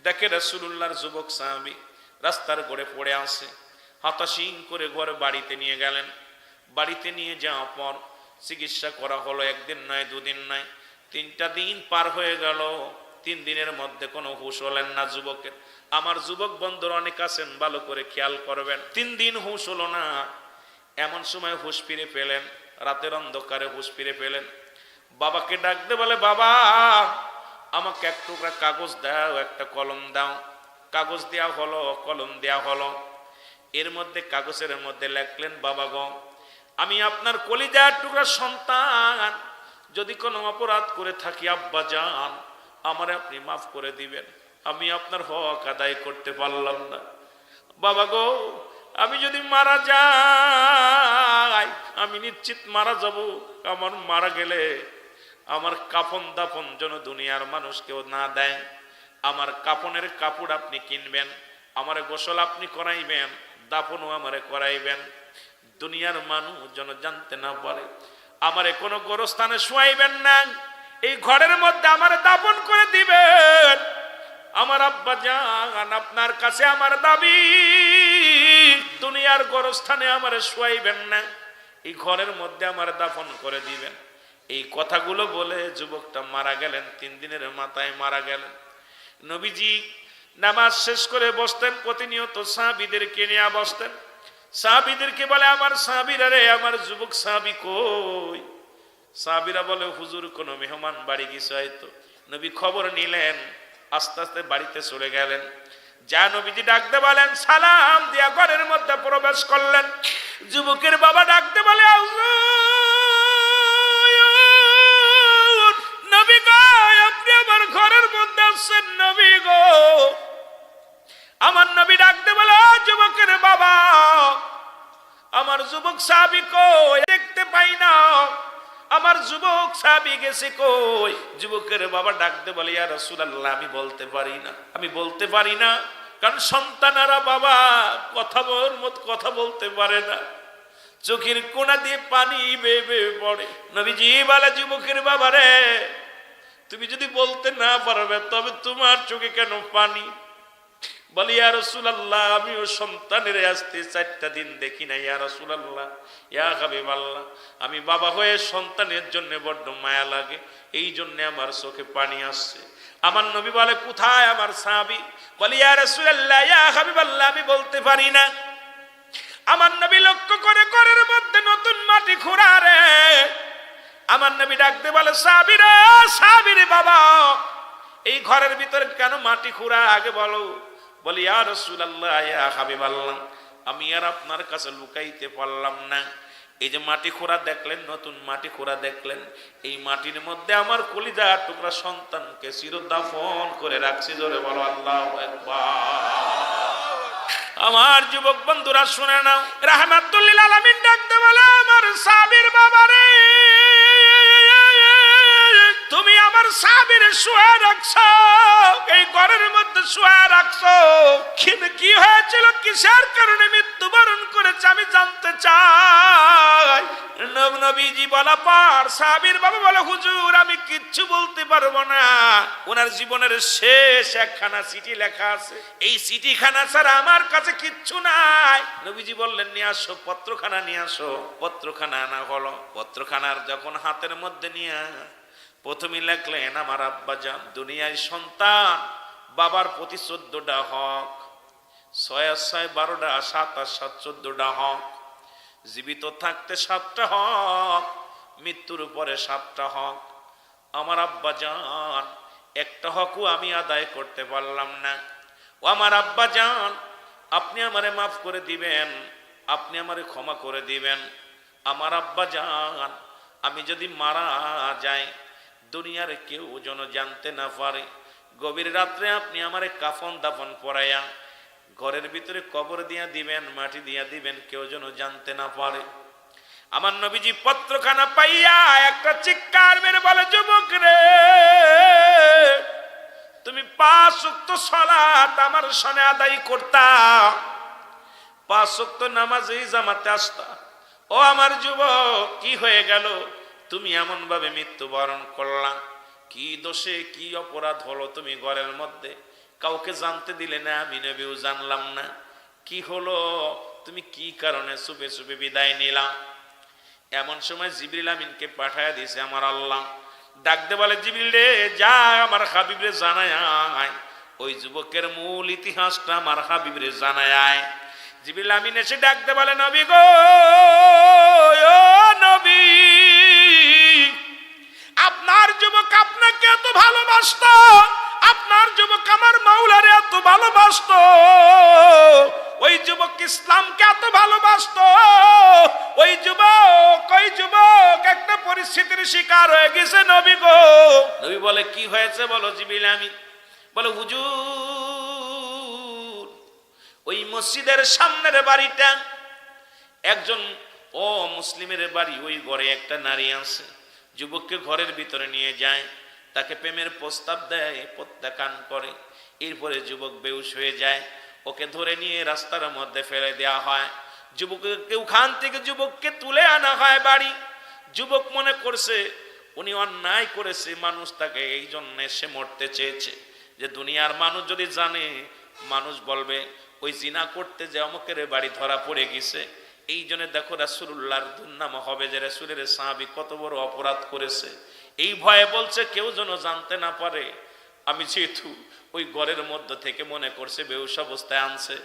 দেখে রাসূলুল্লাহর যুবক সাহাবী রাস্তার ঘরে পড়ে আছে। হাতাশিং করে ঘরে বাড়িতে নিয়ে গেলেন। বাড়িতে নিয়ে যাওয়ার পর চিকিৎসা করা হলো। একদিন নয়, দুদিন নয়, 3টা দিন পার হয়ে গেল। 3 দিনের মধ্যে কোনো হুঁশ হলেন না যুবকের। আমার যুবক বন্ধুরা অনেক আছেন, ভালো করে খেয়াল করবেন। 3 দিন হুঁশ হলো না। এমন সময় হুঁশ ফিরে পেলেন, রাতের অন্ধকারে হুঁশ ফিরে পেলেন। বাবাকে ডাকতে বলে, বাবা আমাকে এক টুকরা কাগজ দাও, একটা কলম দাও। কাগজ দেওয়া হলো, কলম দেওয়া হলো। এর মধ্যে কাগজের মধ্যে লিখলেন, বাবা গো, আমি আপনার কলিজার টুকরা সন্তান, যদি কোনো অপরাধ করে থাকি আব্বা জান আমারে আপনি মাফ করে দিবেন। আমি আপনার হক আদায় করতে পারলাম না। বাবা গো, আমি যদি মারা যাই, আমি নিশ্চিত মারা যাব। আমার মারা গেলে আমার কাফন দাফন যেন দুনিয়ার মানুষ কেউ না দেয়। আমার কাফনের কাপড় আপনি কিনবেন, আমারে গোসল আপনি করাইবেন, দাফনও আমারে করাইবেন। দুনিয়ার মানুষ যেন জানতে না পারে। আমারে কোনো গোরস্থানে শোয়াইবেন না, এই ঘরের মধ্যে আমারে দাফন করে দিবেন। আমার আব্বা জান আপনার কাছে আমার দাবি, দুনিয়ার গোরস্থানে আমারে শোয়াইবেন না, এই ঘরের মধ্যে আমার দাফন করে দিবেন। এই কথাগুলো বলে যুবকটা মারা গেলেন। 3 দিনের মাথায় মারা গেলেন। নবীজি নামাজ শেষ করে বসতেন, প্রতিনিয়ত সাহাবীদেরকে নিয়ে বসতেন। সাহাবীদেরকে বলে, আমার সাহাবীরা রে, আমার যুবক সাহাবী কই? সাহাবীরা বলে, হুজুর কোনো মেহমান বাড়ি গেছে হয়তো। নবী খবর নিলেন, আস্তে আস্তে বাড়িতে চলে গেলেন। যা নবীজি ডাকতে বলেন, সালাম দিয়া ঘরের মধ্যে প্রবেশ করলেন। যুবকের বাবা ডাকতে বলে, নবী গো, আপনি আমার ঘরের মধ্যে আসছেন নবী গো। আমার নবী ডাকতে বলে, যুবকের বাবা, আমার যুবক সাহাবী কই? দেখতে পাই না, আমার যুবক সাহাবী গেছে কই? যুবকের বাবা ডাকতে বলে, ইয়া রাসূলুল্লাহ, আমি বলতে পারি না, আমি বলতে পারি না, কারণ সন্তানেরা বাবা কথা বলতে পারে না, চোখের কোণা দিয়ে পানি বেয়ে বেয়ে পড়ে। নবীজি বলে, যুবকের বাবা রে, তুমি যদি বলতে না পারবে তবে তোমার চোখে কেন পানি? বলি, ইয়া রাসূলুল্লাহ, আমিও সন্তানের আসতে 4টা দিন দেখি না ইয়া রাসূলুল্লাহ, ইয়া হাবিবাল্লাহ, আমি বাবা হয়ে সন্তানের জন্য বড্ড মায়া লাগে, এই জন্য আমার চোখে পানি আসছে। আমার নবী বলে, কোথায় আমার সাহাবী? বলি, ইয়া রাসূলুল্লাহ, ইয়া হাবিবাল্লাহ, আমি বলতে পারি না। আমার নবী লক্ষ্য করে ঘরের মধ্যে নতুন মাটি খুঁড়া রে। আমার নবী ডাকতে বলে, সাহাবীরা, সাহাবীরে বাবা, এই ঘরের ভিতরে কেন মাটি খুঁড়া আগে বলো। বলি, ইয়া রাসূলুল্লাহ, ইয়া হাবিবাল্লাহ, আমি আর আপনার কাছে লুকাইতে পারলাম না। এই যে মাটি খোঁড়া দেখলেন, নতুন মাটি খোঁড়া দেখলেন, এই মাটির মধ্যে আমার কলিজার টুকরা সন্তানকে চিরদাফন করে রাখছি। জোরে বলো আল্লাহু আকবার। আমার যুবক বন্ধুরা শুনে নাও, রাহমাতুল লিল আলামিন ডাকতে বলে, আমার সাহাবীর বাবা রে, তুমি আমার সাহাবীর শুয়ে রাখছো, এই ঘরের মধ্যে শুয়ে রাখছো, কিন্তু কি হয়েছিল, কিসের কারণে মৃত্যুবরণ করেছে আমি জানতে চাই। নবীজি বলা পর সাহাবীর বাবা বলে, হুজুর আমি কিচ্ছু বলতে পারবো না, ওনার জীবনের শেষ একখানা চিঠি লেখা আছে, এই চিঠিখানা ছাড়া আমার কাছে কিচ্ছু নাই। নবীজি বললেন, নিয়ে আসো, পত্রখানা নিয়ে আসো। পত্রখানা আনা হলো। পত্রখানার যখন হাতের মধ্যে নিয়ে প্রথমে লেখলেন, আমার আব্বা জান দুনিয়ায় সন্তান, বাবার প্রতি 14টা হক, 6 আর 6 12টা, 7 আর 7 14টা হক। জীবিত থাকতে 7টা হক, মৃত্যুর পরে 7টা হক। আমার আব্বা জান, একটা হকও আমি আদায় করতে পারলাম না। ও আমার আব্বা জান, আপনি আমারে মাফ করে দিবেন, আপনি আমারে ক্ষমা করে দিবেন। আমার আব্বা জান, আমি যদি মারা যাই দুনিয়ার কেউ যেন জানতে না পারে। গভীর রাত্রে আপনি আমারে কাফন দাফন পরাইয়া ঘরের ভিতরে কবর দিয়া দিবেন, মাটি দিয়া দিবেন, কেউ যেন জানতে না পারে। আমার নবীজি পত্রখানা পাইয়া একটা চিৎকার মেরে বলে, যুবক রে, তুমি 5 ওয়াক্ত সালাত আমার সনে আদায় করতা, 5 ওয়াক্ত নামাজেই জামাতে আসতা। ও আমার যুবক, কি হয়ে গেল? তুমি এমন ভাবে মৃত্যুবরণ করলা? কি দোষে, কি অপরাধ হলো? তুমি ঘরের মধ্যে কাউকে জানতে দিলে না, আমি নবীও জানলাম না। কি হলো? তুমি কি কারণে চুপে চুপে বিদায় নিলা? এমন সময় জিবরিল আমিনকে পাঠায় দিয়েছে আমার আল্লাহ। ডাকতে বলে, জিবরিল রে, যা আমার হাবিবরে জানায় আয়, ওই যুবকের মূল ইতিহাসটা আমার হাবিবরে জানায় আয়। জিবরিল আমিন এসে ডাকতে বলে, নবী গো, ও নবী, আপনার যুবক আপনাকে এত ভালোবাসতো, আপনার যুবক আমার মাওলারে এত ভালোবাসতো, ওই যুবক ইসলামকে এত ভালোবাসতো, ওই যুবক একটা পরিস্থিতির শিকার হয়ে গেছে নবী গো। নবী বলে, কি হয়েছে বলো জিবরিল আমিন? বলে, হুজুর, ওই মসজিদের সামনের বাড়িটা একজন মুসলিমের বাড়ি, ওই ঘরে একটা নারী আছে। যুবককে ঘরের ভিতরে নিয়ে যায়, তাকে প্রেমের প্রস্তাব দেয়, প্রত্যাখ্যান করে। এরপরে যুবক বেহুশ হয়ে যায়, ওকে ধরে নিয়ে রাস্তার মধ্যে ফেলে দেওয়া হয়। যুবককে ওখান থেকে যুবককে তুলে আনা হয় বাড়ি। যুবক মনে করছে উনি অন্যায় করেছে, মানুষ তাকে এই জন্য সে মরতে চেয়েছে, যে দুনিয়ার মানুষ যদি জানে, মানুষ বলবে ওই জিনা করতে যে অমুকের বাড়ি ধরা পড়ে গেছে। এই জন্য দেখো রাসূলুল্লাহর দুর্নাম হবে যে রাসূলের সাহাবী কত বড় অপরাধ করেছে। এই ভয়ে বলছে কেউ যেন জানতে না পারে। আমি যেহেতু ওই ঘরের মধ্য থেকে মনে করছে বেহুশ অবস্থায় আনছে,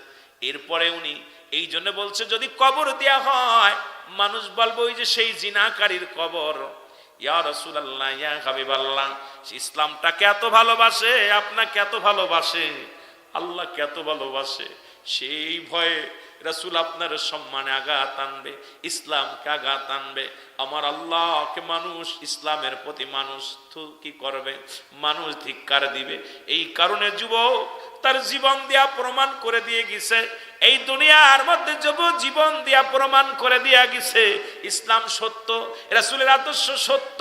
এরপরে উনি এই জন্য বলছে যদি কবর দেয়া হয় মানুষ বলবে ওই যে সেই জিনাকারীর কবর। ইয়া রাসূলুল্লাহ, ইয়া হাবিবাল্লাহ, ইসলামটাকে এত ভালোবাসে, আপনাকে এত ভালোবাসে, আল্লাহকে এত ভালোবাসে, সেই ভয়ে রাসূল আপনার সম্মানে আঘাত আনবে, ইসলামকে আঘাত আনবে। আমার আল্লাহকে মানুষ, ইসলামের প্রতি মানুষ কি করবে? মানুষ ধিক্কার দিবে। এই কারণে যুবক তার জীবন দিয়া প্রমাণ করে দিয়ে গেছে, এই দুনিয়ার মধ্যে জীবন দিয়া প্রমাণ করে দিয়া গেছে ইসলাম সত্য, রাসূলের আদর্শ সত্য।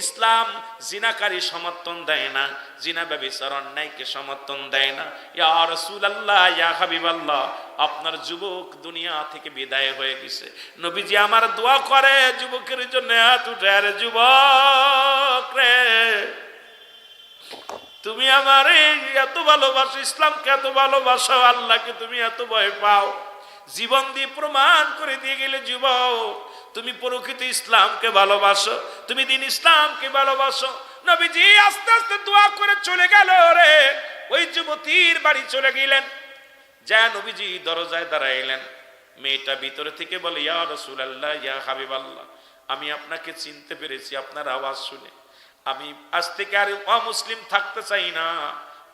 ইসলাম জিনাকারী সমর্থন দেয় না, জিনা ব্যভিচার অন্যায়কে সমর্থন দেয় না। ইয়া রাসূলুল্লাহ, ইয়া হাবিবাল্লাহ, আপনার যুবক দুনিয়া থেকে বিদায় হয়ে গেছে। নবীজি আমার দোয়া করে যুবকের জন্য, হাত উঠায়, রে যুবক রে, তুমি আমার এত ভালোবাসো, ইসলামকে এত ভালোবাসো, আল্লাহকে তুমি এত ভয় পাও, জীবন দিয়ে প্রমাণ করে দিয়ে গেলে যুবক তুমি প্রকৃত ইসলামকে ভালোবাসো, তুমি দিন ইসলামকে ভালোবাসো। নবীজি আস্তে আস্তে দোয়া করে চলে গেল রে, ওই যুবতীর বাড়ি চলে গেলেন। যা নবীজি দরজায় দাঁড়াইলেন, মেয়েটা ভিতরে থেকে বলে, ইয়া রাসূলুল্লাহ, ইয়া হাবিবাল্লাহ, আমি আপনাকে চিনতে পেরেছি আপনার আওয়াজ শুনে, আমি আজ থেকে আর অমুসলিম থাকতে চাই না,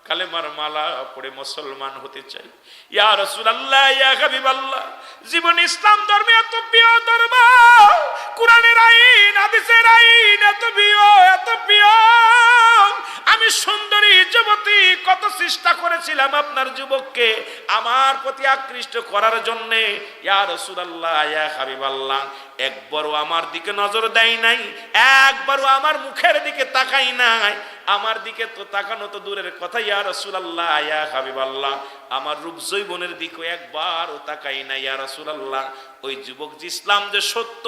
কালেমার মালা পড়ে মুসলমান হতে চাই। ইয়া রাসূলুল্লাহ, ইয়া হাবিবাল্লাহ, জীবন ইসলাম ধর্মে এত প্রিয় ধর্ম, কোরআনের আইন, হাদিসের আইন এত প্রিয়, এত প্রিয়। আমি সুন্দরী যুবতী কত চেষ্টা করেছিলাম আপনার যুবককে আমার প্রতি আকৃষ্ট করার জন্য। ইয়া রাসূলুল্লাহ, ইয়া হাবিবাল্লাহ, একবারও আমার দিকে নজর দেয় নাই, একবারও আমার মুখের দিকে তাকাই নাই, আমার দিকে তো তাকানো তো দূরের কথা, ইয়া রাসূলুল্লাহ, ইয়া হাবিবাল্লাহ, আমার রূপ যৌবনের দিকে একবারও তাকাই নাই। ইয়া রাসূলুল্লাহ, ওই যুবক যে ইসলাম যে সত্য,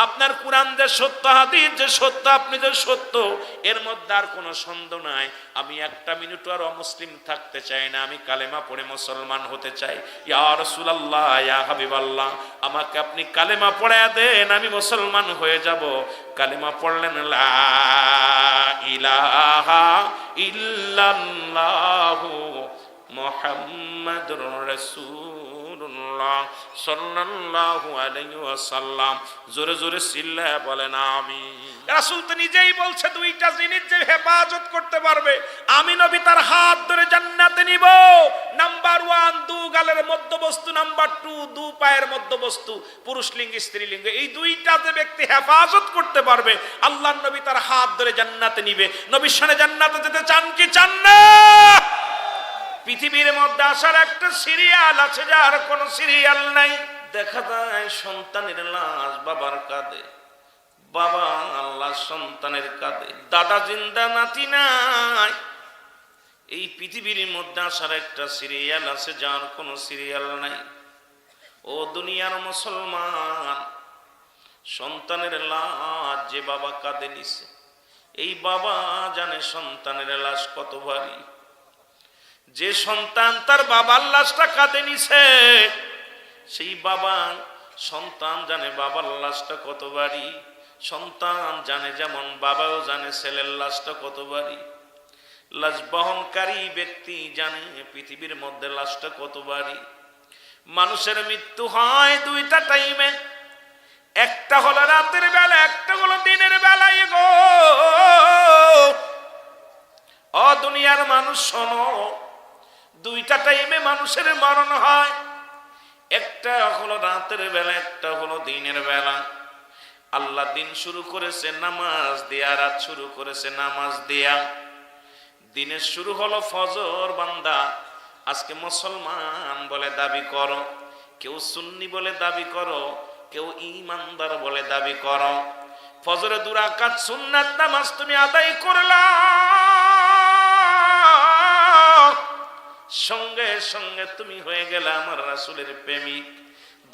আপনার কোরআন যে সত্য, হাদিস যে সত্য, আপনি যে সত্য, এর মধ্যে আর কোনো সন্দেহ নাই। আমি একটা মিনিট আর অমুসলিম থাকতে চাই না, আমি কালেমা পড়ে মুসলমান হতে চাই। ইয়া রাসূলুল্লাহ, ইয়া হাবিবাল্লাহ, আমাকে আপনি কালেমা পড়ায়া দেন, আমি মুসলমান হয়ে যাব। কালেমা পড়লেন, লা ইলাহা ইল্লাল্লাহু মুহাম্মাদুর রাসূলুল্লাহ। রাসূলুল্লাহ সাল্লাল্লাহু আলাইহি ওয়াসাল্লাম। জোরে জোরে চিল্লায়া বলেন আমিন। রাসূল তো নিজেই বলছে দুইটা জিনিস যে হেফাজত করতে পারবে, আমি নবী তার হাত ধরে জান্নাতে নিব। নাম্বার 1 দু গালের মধ্যবস্তু, নাম্বার 2 দু পায়ের মধ্যবস্তু, পুরুষ লিঙ্গ স্ত্রী লিঙ্গ, এই দুইটা যে ব্যক্তি হেফাজত করতে পারবে, আল্লাহর নবী তার হাত ধরে জান্নাতে নিবে। নবীর সাথে জান্নাতে যেতে চান কি চান না? পৃথিবীর মধ্যে আসার একটা সিরিয়াল আছে, যার কোনো সিরিয়াল নাই। দেখা যায় সন্তানের লাশ বাবার কাঁধে, বাবা আল্লাহ সন্তানের কাঁধে, দাদা জিন্দা নাতি নাই। এই পৃথিবীর মধ্যে আসার একটা সিরিয়াল আছে, যার কোনো সিরিয়াল নাই। ও দুনিয়ার মুসলমান, সন্তানের লাশ যে বাবা কাঁধে নিছে, এই বাবা জানে সন্তানের লাশ কত ভারী। যে সন্তান তার বাবার লাশটা কাঁধে নিছে, সেই বাবা সন্তান জানে বাবার লাশটা কত ভারী। সন্তান জানে যেমন বাবাও জানে ছেলের লাশটা কত ভারী। লাশ বহনকারী ব্যক্তি জানে পৃথিবীর মধ্যে লাশটা কত ভারী। মানুষের মৃত্যু হয় দুইটা টাইমে, একটা হলো রাতের বেলা, একটা হলো দিনের বেলায় গো। ও দুনিয়ার মানুষ শোনো, দুইটা টাইমে মানুষের মরণ হয়, একটা হলো রাতের বেলা, একটা হলো দিনের বেলা। আল্লাহ দিন শুরু করেছে নামাজ দিয়া, রাত শুরু করেছে নামাজ দিয়া। দিনের শুরু হলো ফজর। বান্দা আজকে মুসলমান বলে দাবি করো, কেউ সুন্নি বলে দাবি করো, কেউ ঈমানদার বলে দাবি করো। ফজরে 2 রাকাত সুন্নাত নামাজ তুমি আদায় করলা, সঙ্গে সঙ্গে তুমি হয়ে গেলে আমার রাসূলের প্রেমিক।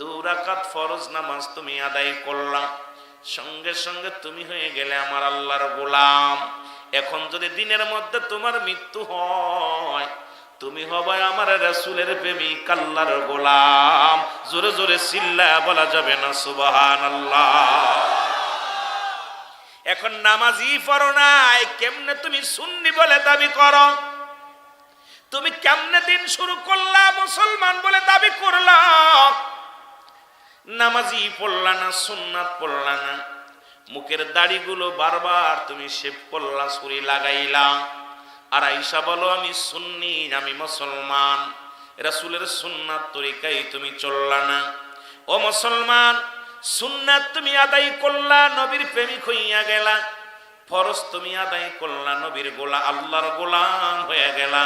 2 রাকাত ফরজ নামাজ তুমি আদায় করলা, সঙ্গে সঙ্গে তুমি হয়ে গেলে আমার আল্লাহর গোলাম। এখন যদি দিনের মধ্যে তোমার মৃত্যু হয়, তুমি হবে আমার রাসূলের প্রেমিক, আল্লাহর গোলাম। জোরে জোরে চিল্লায়া বলা যাবে না সুবহানাল্লাহ? এখন নামাজই পড়ো নাই, কেমনে তুমি সুন্নি বলে দাবি করো? তুমি কেমনে দিন শুরু করলা মুসলমান বলে দাবি করলা? নামাজই পড়লা না, সুন্নাত পড়লা না, মুখের দাড়িগুলো বারবার তুমি শেভ করলা, ছুরি লাগাইলা, আর আইসা বলো আমি সুন্নি, আমি মুসলমান। রাসূলের সুন্নাত তরিকায় তুমি চললা না। ও মুসলমান, সুন্নাত তুমি আদায় করলা, নবীর প্রেমিক হইয়া গেলা। ফরজ তুমি আদায় করলা, নবীর গোলাম, আল্লাহর গোলাম হয়ে গেলা।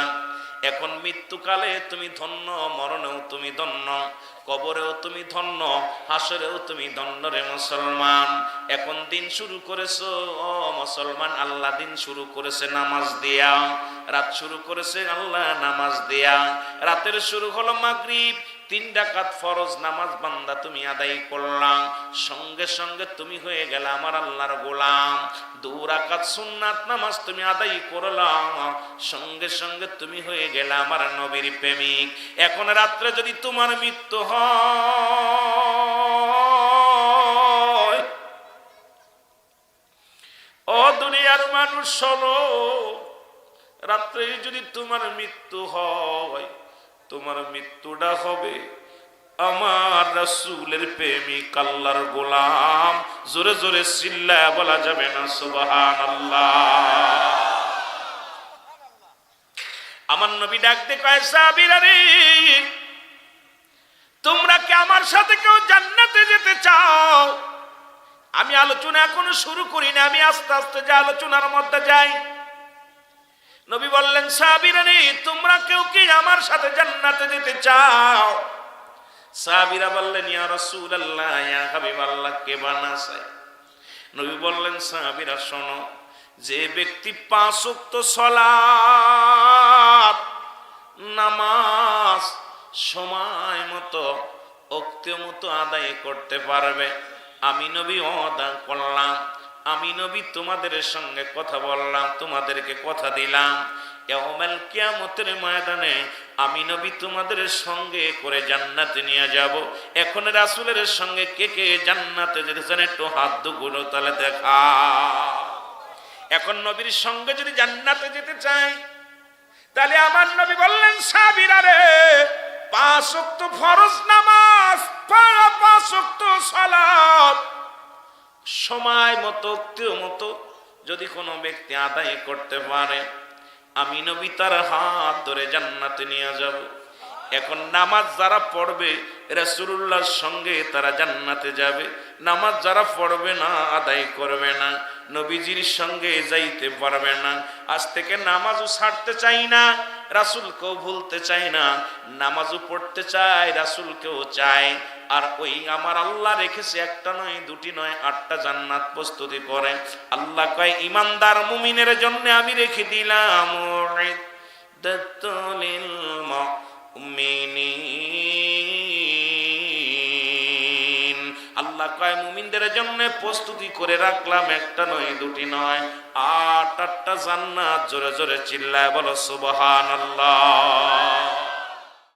এখন মৃত্যুকালে তুমি ধন্য, মরণেও তুমি ধন্য, কবরেও তুমি ধন্য, হাসরেও তুমি ধন্য রে মুসলমান। এখন দিন শুরু করেছো ও মুসলমান, আল্লাহ দিন শুরু করেছে নামাজ দিয়া, রাত শুরু করেছে আল্লাহ নামাজ দিয়া। রাতের শুরু হলো মাগরিব, 3 রাকাত ফরজ নামাজ বান্দা তুমি আদায় করলাম, সঙ্গে সঙ্গে তুমি হয়ে গেলে আমার আল্লাহর গোলাম। 2 রাকাত সুন্নাত নামাজ তুমি আদায় করলাম, সঙ্গে সঙ্গে তুমি হয়ে গেলে আমার নবীর প্রেমিক। এখন রাত্রে যদি তোমার মৃত্যু হয়, ও দুনিয়ার মানুষ শোনো, রাত্রে যদি তোমার মৃত্যু হয়, তোমার মৃত্যুটা হবে আমার রাসূলের প্রেমিক, আল্লাহর গোলাম। জোরে জোরে চিল্লায়া বলা যাবে না সুবহানাল্লাহ? আমার নবী ডাক দিয়ে কয়, সাহাবীরা রে, তোমরা কি আমার সাথে কেউ জান্নাতে যেতে চাও? আমি আলোচনা এখনো শুরু করি না, আমি আস্তে আস্তে যে আলোচনার মধ্যে যাই। নবী বললেন, সাহাবীরা রে, তোমরা কেউ কি আমার সাথে জান্নাতে যেতে চাও? সাহাবীরা বললেন, ইয়া রাসূলুল্লাহ, ইয়া হাবিবাল্লাহ, কে বানা চায়? নবী বললেন, সাহাবীরা শোনো, যে ব্যক্তি 5 ওয়াক্ত সালাত নামাজ সময় মতো ওক্ত মতো আদায় করতে পারবে, আমি নবী ওয়াদা করলাম, আমি নবী তোমাদের সঙ্গে কথা বললাম, তোমাদেরকে কথা দিলাম, ইয়াউমুল কিয়ামতের ময়দানে আমি নবী তোমাদের সঙ্গে করে জান্নাতে নিয়ে যাব। এখন রাসূলের সঙ্গে কে কে জান্নাতে যেতে চান একটু হাত দুগুলো তালে দেখা। এখন নবীর সঙ্গে যদি জান্নাতে যেতে চাই, তাহলে আমার নবী বললেন, সাহাবীরা রে, পাঁচ ওয়াক্ত ফরজ নামাজ, পাঁচ ওয়াক্ত সালাত সময় মতো মতো যদি কোনো ব্যক্তি আদায় করতে পারে, আমি নবী তার হাত ধরে জান্নাতে নিয়ে যাব। এখন নামাজ যারা পড়বে রাসূলুল্লাহর সঙ্গে তারা জান্নাতে যাবে, নামাজ যারা পড়বে না, আদায় করবে না, নবীজির সঙ্গে যাইতে পারবে না। আজ থেকে নামাজও ছাড়তে চাই না, রাসূলকেও ভুলতে চাই না, নামাজও পড়তে চাই, রাসূলকেও চাই। আর ওই আমার আল্লাহ রেখেছে একটা নয়, দুটি নয়, 8টা জান্নাত প্রস্তুতি করে। আল্লাহ কয় ইমানদার মুমিনের জন্য আমি রেখে দিলাম উইদ্দাতুল মুমিনিন। আল্লাহ কয় মুমিনদের জন্য প্রস্তুতি করে রাখলাম একটা নয়, দুটি নয়, 8টা জান্নাত। জোরে জোরে চিল্লায় বলো সুবহানাল্লাহ।